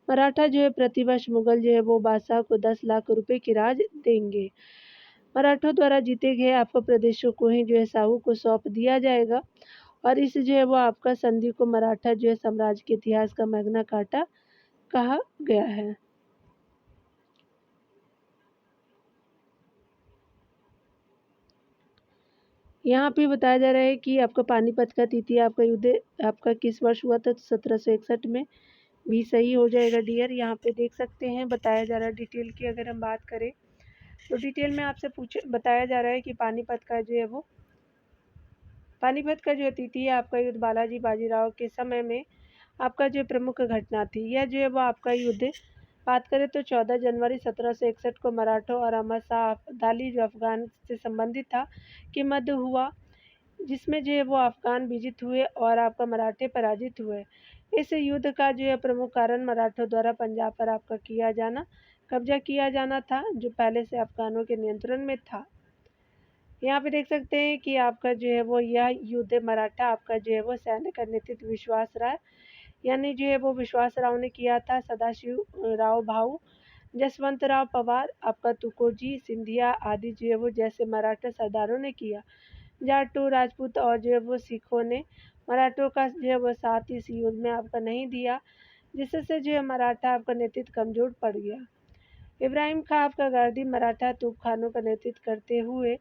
मराठा जो है प्रतिवर्ष मुगल जो है वो बादशाह को 10 लाख रुपए की राज देंगे। मराठों द्वारा जीते गए आपको प्रदेशों को ही जो है साहू को सौंप दिया जाएगा और इस जो है वो आपका संधि को मराठा जो है साम्राज्य के इतिहास का मैग्ना कार्टा कहा गया है। यहाँ पे बताया जा रहा है कि आपका पानीपत का तिथि आपका युद्ध आपका किस वर्ष हुआ था, तो 1761 में, भी सही हो जाएगा डियर। यहाँ पे देख सकते हैं बताया जा रहा है डिटेल की अगर हम बात करें तो डिटेल में आपसे बताया जा रहा है कि पानीपत का जो है वो पानीपत का जो तिथि है आपका युद्ध बालाजी बाजीराव के समय में आपका जो प्रमुख घटना थी। यह जो है वो आपका युद्ध बात करें तो 14 जनवरी 1761 को मराठों और अहमद शाह अब्दाली जो अफगान से संबंधित था के मध्य हुआ जिसमें जो है वो अफगान विजित हुए और आपका मराठे पराजित हुए। इस युद्ध का जो है प्रमुख कारण मराठों द्वारा पंजाब पर आपका कब्जा किया जाना था जो पहले से अफगानों के नियंत्रण में था। यहाँ पे देख सकते हैं कि आपका जो है वो यह युद्ध मराठा आपका जो है वो सैन्य का नेतृत्व विश्वास राय यानी जो है वो विश्वास राव ने किया था। सदाशिव राव भाऊ, जसवंत राव पवार, आपका तुकोजी सिंधिया आदि जो है वो जैसे मराठा सरदारों ने किया। जाटू राजपूत और जो है वो सिखों ने मराठों का जो है वो साथ इस युद्ध में आपका नहीं दिया जिससे जो है मराठा आपका नेतृत्व कमजोर पड़ गया। इब्राहिम खां आपका गार्दी मराठा तूफखानों का नेतृत्व करते हुए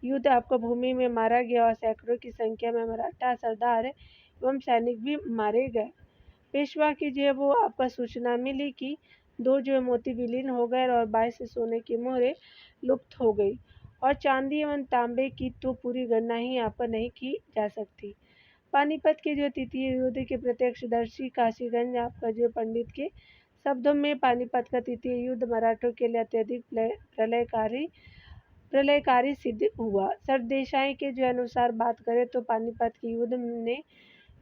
युद्ध आपका भूमि में मारा गया और सैकड़ों की संख्या में मराठा सरदार एवं सैनिक भी मारे गए। पेशवा की जो है वो आपका सूचना मिली कि दो जो है मोती विलीन हो गए और 22 सोने की मोहरें लुप्त हो गई और चांदी एवं तांबे की तो पूरी गणना ही आपका नहीं की जा सकती। पानीपत के जो तृतीय युद्ध के प्रत्यक्षदर्शी काशीगंज आपका जो पंडित के शब्दों में पानीपत का तृतीय युद्ध मराठों के लिए अत्यधिक प्रलयकारी सिद्ध हुआ। सरदेसाई के जो अनुसार बात करें तो पानीपत के युद्ध ने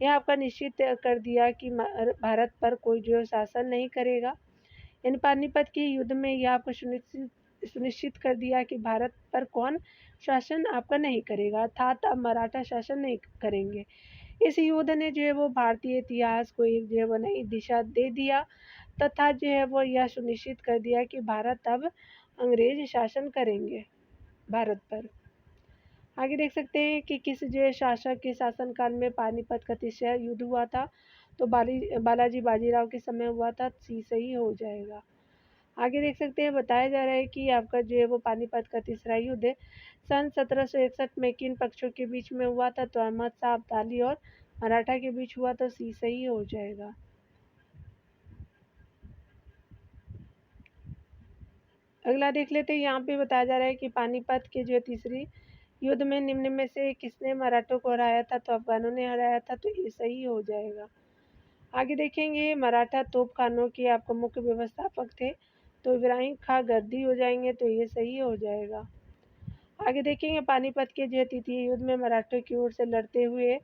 यह आपका निश्चित कर दिया कि भारत पर कोई जो शासन नहीं करेगा। इन पानीपत के युद्ध में यह आपको सुनिश्चित कर दिया कि भारत पर कौन शासन आपका नहीं करेगा अर्थात अब मराठा शासन नहीं करेंगे। इस युद्ध ने जो है वो भारतीय इतिहास को एक जो है वो नई दिशा दे दिया तथा जो है वो यह सुनिश्चित कर दिया कि भारत अब अंग्रेज शासन करेंगे भारत पर। आगे देख सकते हैं कि किस जो शासक के शासनकाल में पानीपत का तीसरा युद्ध हुआ था, तो बालाजी बाजीराव के समय हुआ था। सी सही हो जाएगा। आगे देख सकते हैं बताया जा रहा है कि आपका जो है वो पानीपत का तीसरा युद्ध सन 1761 में किन पक्षों के बीच में हुआ था, तो अहमद शाह अब्दाली और मराठा के बीच हुआ, तो सी सही हो जाएगा। अगला देख लेते हैं। यहाँ पे बताया जा रहा है कि पानीपत के जो तीसरी युद्ध में निम्न में से किसने मराठों को हराया था, तो अफगानों ने हराया था, तो ये सही हो जाएगा। आगे देखेंगे मराठा तोपखानों के आपको मुख्य व्यवस्थापक थे, तो इब्राहिम खां गर्दी हो जाएंगे, तो ये सही हो जाएगा। आगे देखेंगे पानीपत के जो तृतीय युद्ध में मराठों की ओर से लड़ते हुए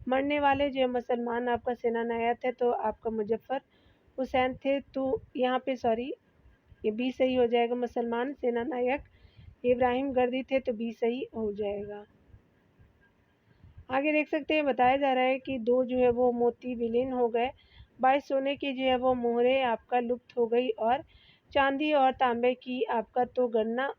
मरने वाले जो मुसलमान आपका सेना नायक थे, तो आपका मुजफ्फर हुसैन थे, तो यहाँ पे सॉरी ये बी सही हो जाएगा। मुसलमान सेना नायक इब्राहिम गर्दी थे, तो बी सही हो जाएगा। आगे देख सकते हैं बताया जा रहा है कि दो जो है वो मोती विलीन हो गए, 22 सोने की जो है वो मोहरें आपका लुप्त हो गई और चांदी और तांबे की आपका तो गणना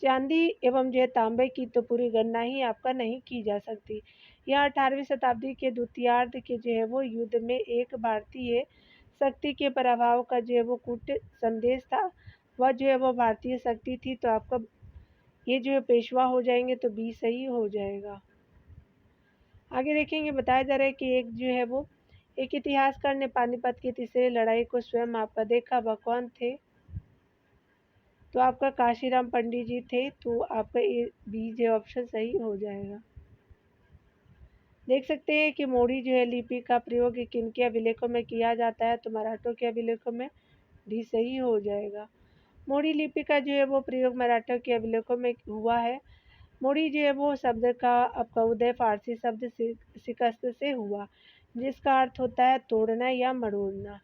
चांदी एवं जो है तांबे की तो पूरी गणना ही आपका नहीं की जा सकती। यह 18वीं शताब्दी के द्वितीयार्ध के जो है वो युद्ध में एक भारतीय शक्ति के प्रभाव का जो है वो कूट संदेश था। वह जो है वो भारतीय शक्ति थी। तो आपका ये जो है पेशवा हो जाएंगे, तो बी सही हो जाएगा। आगे देखेंगे, बताया जा रहा है कि एक जो है वो एक इतिहासकार ने पानीपत की तीसरी लड़ाई को स्वयं आपका देखा, वह कौन थे? तो आपका काशीराम पंडित जी थे। तो आपका ए बी जो ऑप्शन सही हो जाएगा। देख सकते हैं कि मोड़ी जो है लिपि का प्रयोग किनके अभिलेखों में किया जाता है? तो मराठों के अभिलेखों में, डी सही हो जाएगा। मोड़ी लिपि का जो है वो प्रयोग मराठों के अभिलेखों में हुआ है। मोड़ी जो है वो शब्द का आपका उदय फारसी शब्द शिकस्त से हुआ, जिसका अर्थ होता है तोड़ना या मरोड़ना।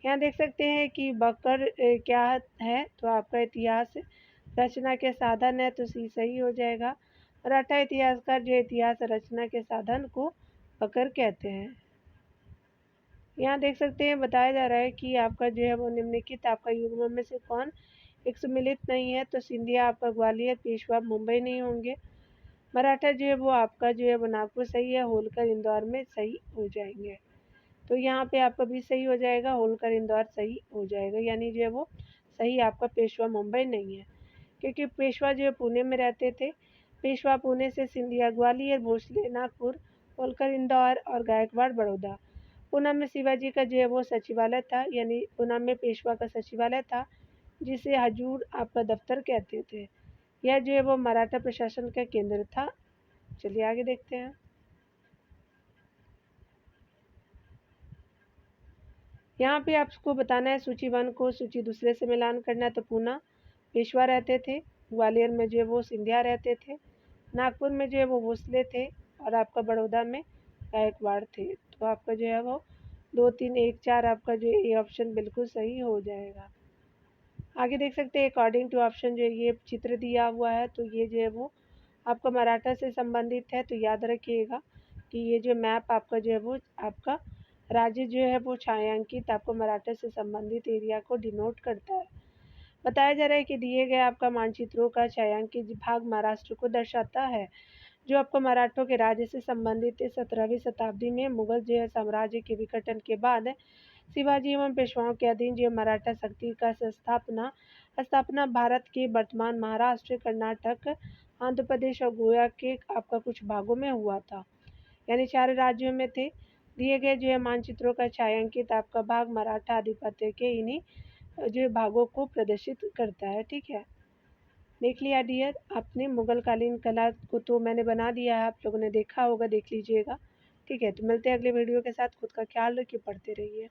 यहाँ देख सकते हैं कि बकर क्या है? तो आपका इतिहास रचना के साधन है, तो सी सही हो जाएगा। मराठा इतिहासकार जो इतिहास रचना के साधन को बकर कहते हैं। यहाँ देख सकते हैं, बताया जा रहा है कि आपका जो है वो निम्नलिखित आपका युग्म में से कौन एक सम्मिलित नहीं है? तो सिंधिया आपका ग्वालियर, पेशवा मुंबई नहीं होंगे। मराठा जो है वो आपका जो है वो नागपुर सही है, होलकर इंदौर में सही हो जाएंगे। तो यहाँ पे आपका भी सही हो जाएगा, होलकर इंदौर सही हो जाएगा, यानी जो है वो सही आपका पेशवा मुंबई नहीं है, क्योंकि पेशवा जो है पुणे में रहते थे। पेशवा पुणे से, सिंधिया ग्वालियर, भोसले नागपुर, होलकर इंदौर और गायकवाड़ बड़ौदा। पूना में शिवाजी का जो है वो सचिवालय था, यानी पूना में पेशवा का सचिवालय था, जिसे हजूर आपका दफ्तर कहते थे। यह जो है वो मराठा प्रशासन का केंद्र था। चलिए आगे देखते हैं। यहाँ पे आपको बताना है सूची 1 को सूची दूसरे से मिलान करना है। तो पूना पेशवा रहते थे, ग्वालियर में जो है वो सिंधिया रहते थे, नागपुर में जो है वो भोसले थे, और आपका बड़ौदा में गायकवाड़ थे। तो आपका जो है वो 2, 3, 1, 4 आपका जो ये ऑप्शन बिल्कुल सही हो जाएगा। आगे देख सकते हैं, अकॉर्डिंग टू ऑप्शन जो ये चित्र दिया हुआ है, तो ये जो है वो आपका मराठा से संबंधित है। तो याद रखिएगा कि ये जो मैप आपका जो है वो आपका राज्य जो है वो छायांकित आपको मराठा से संबंधित एरिया को डिनोट करता है। बताया जा रहा है कि दिए गए आपका मानचित्रों का छायांकित भाग महाराष्ट्र को दर्शाता है, जो आपको मराठों के राज्य से संबंधित है। 17वीं शताब्दी में मुगल जो है साम्राज्य के विघटन के बाद शिवाजी एवं पेशवाओं के अधीन जो मराठा शक्ति का स्थापना भारत के वर्तमान महाराष्ट्र, कर्नाटक, आंध्र प्रदेश और गोवा के आपका कुछ भागों में हुआ था, यानी 4 राज्यों में थे। दिए गए जो है मानचित्रों का छायांकित आपका भाग मराठा आधिपत्य के इन्हीं जो भागों को प्रदर्शित करता है। ठीक है, देख लिया डियर आपने। मुगल कालीन कला को तो मैंने बना दिया है, आप लोगों ने देखा होगा, देख लीजिएगा। ठीक है, तो मिलते हैं अगले वीडियो के साथ। खुद का ख्याल रखिए, पढ़ते रहिए।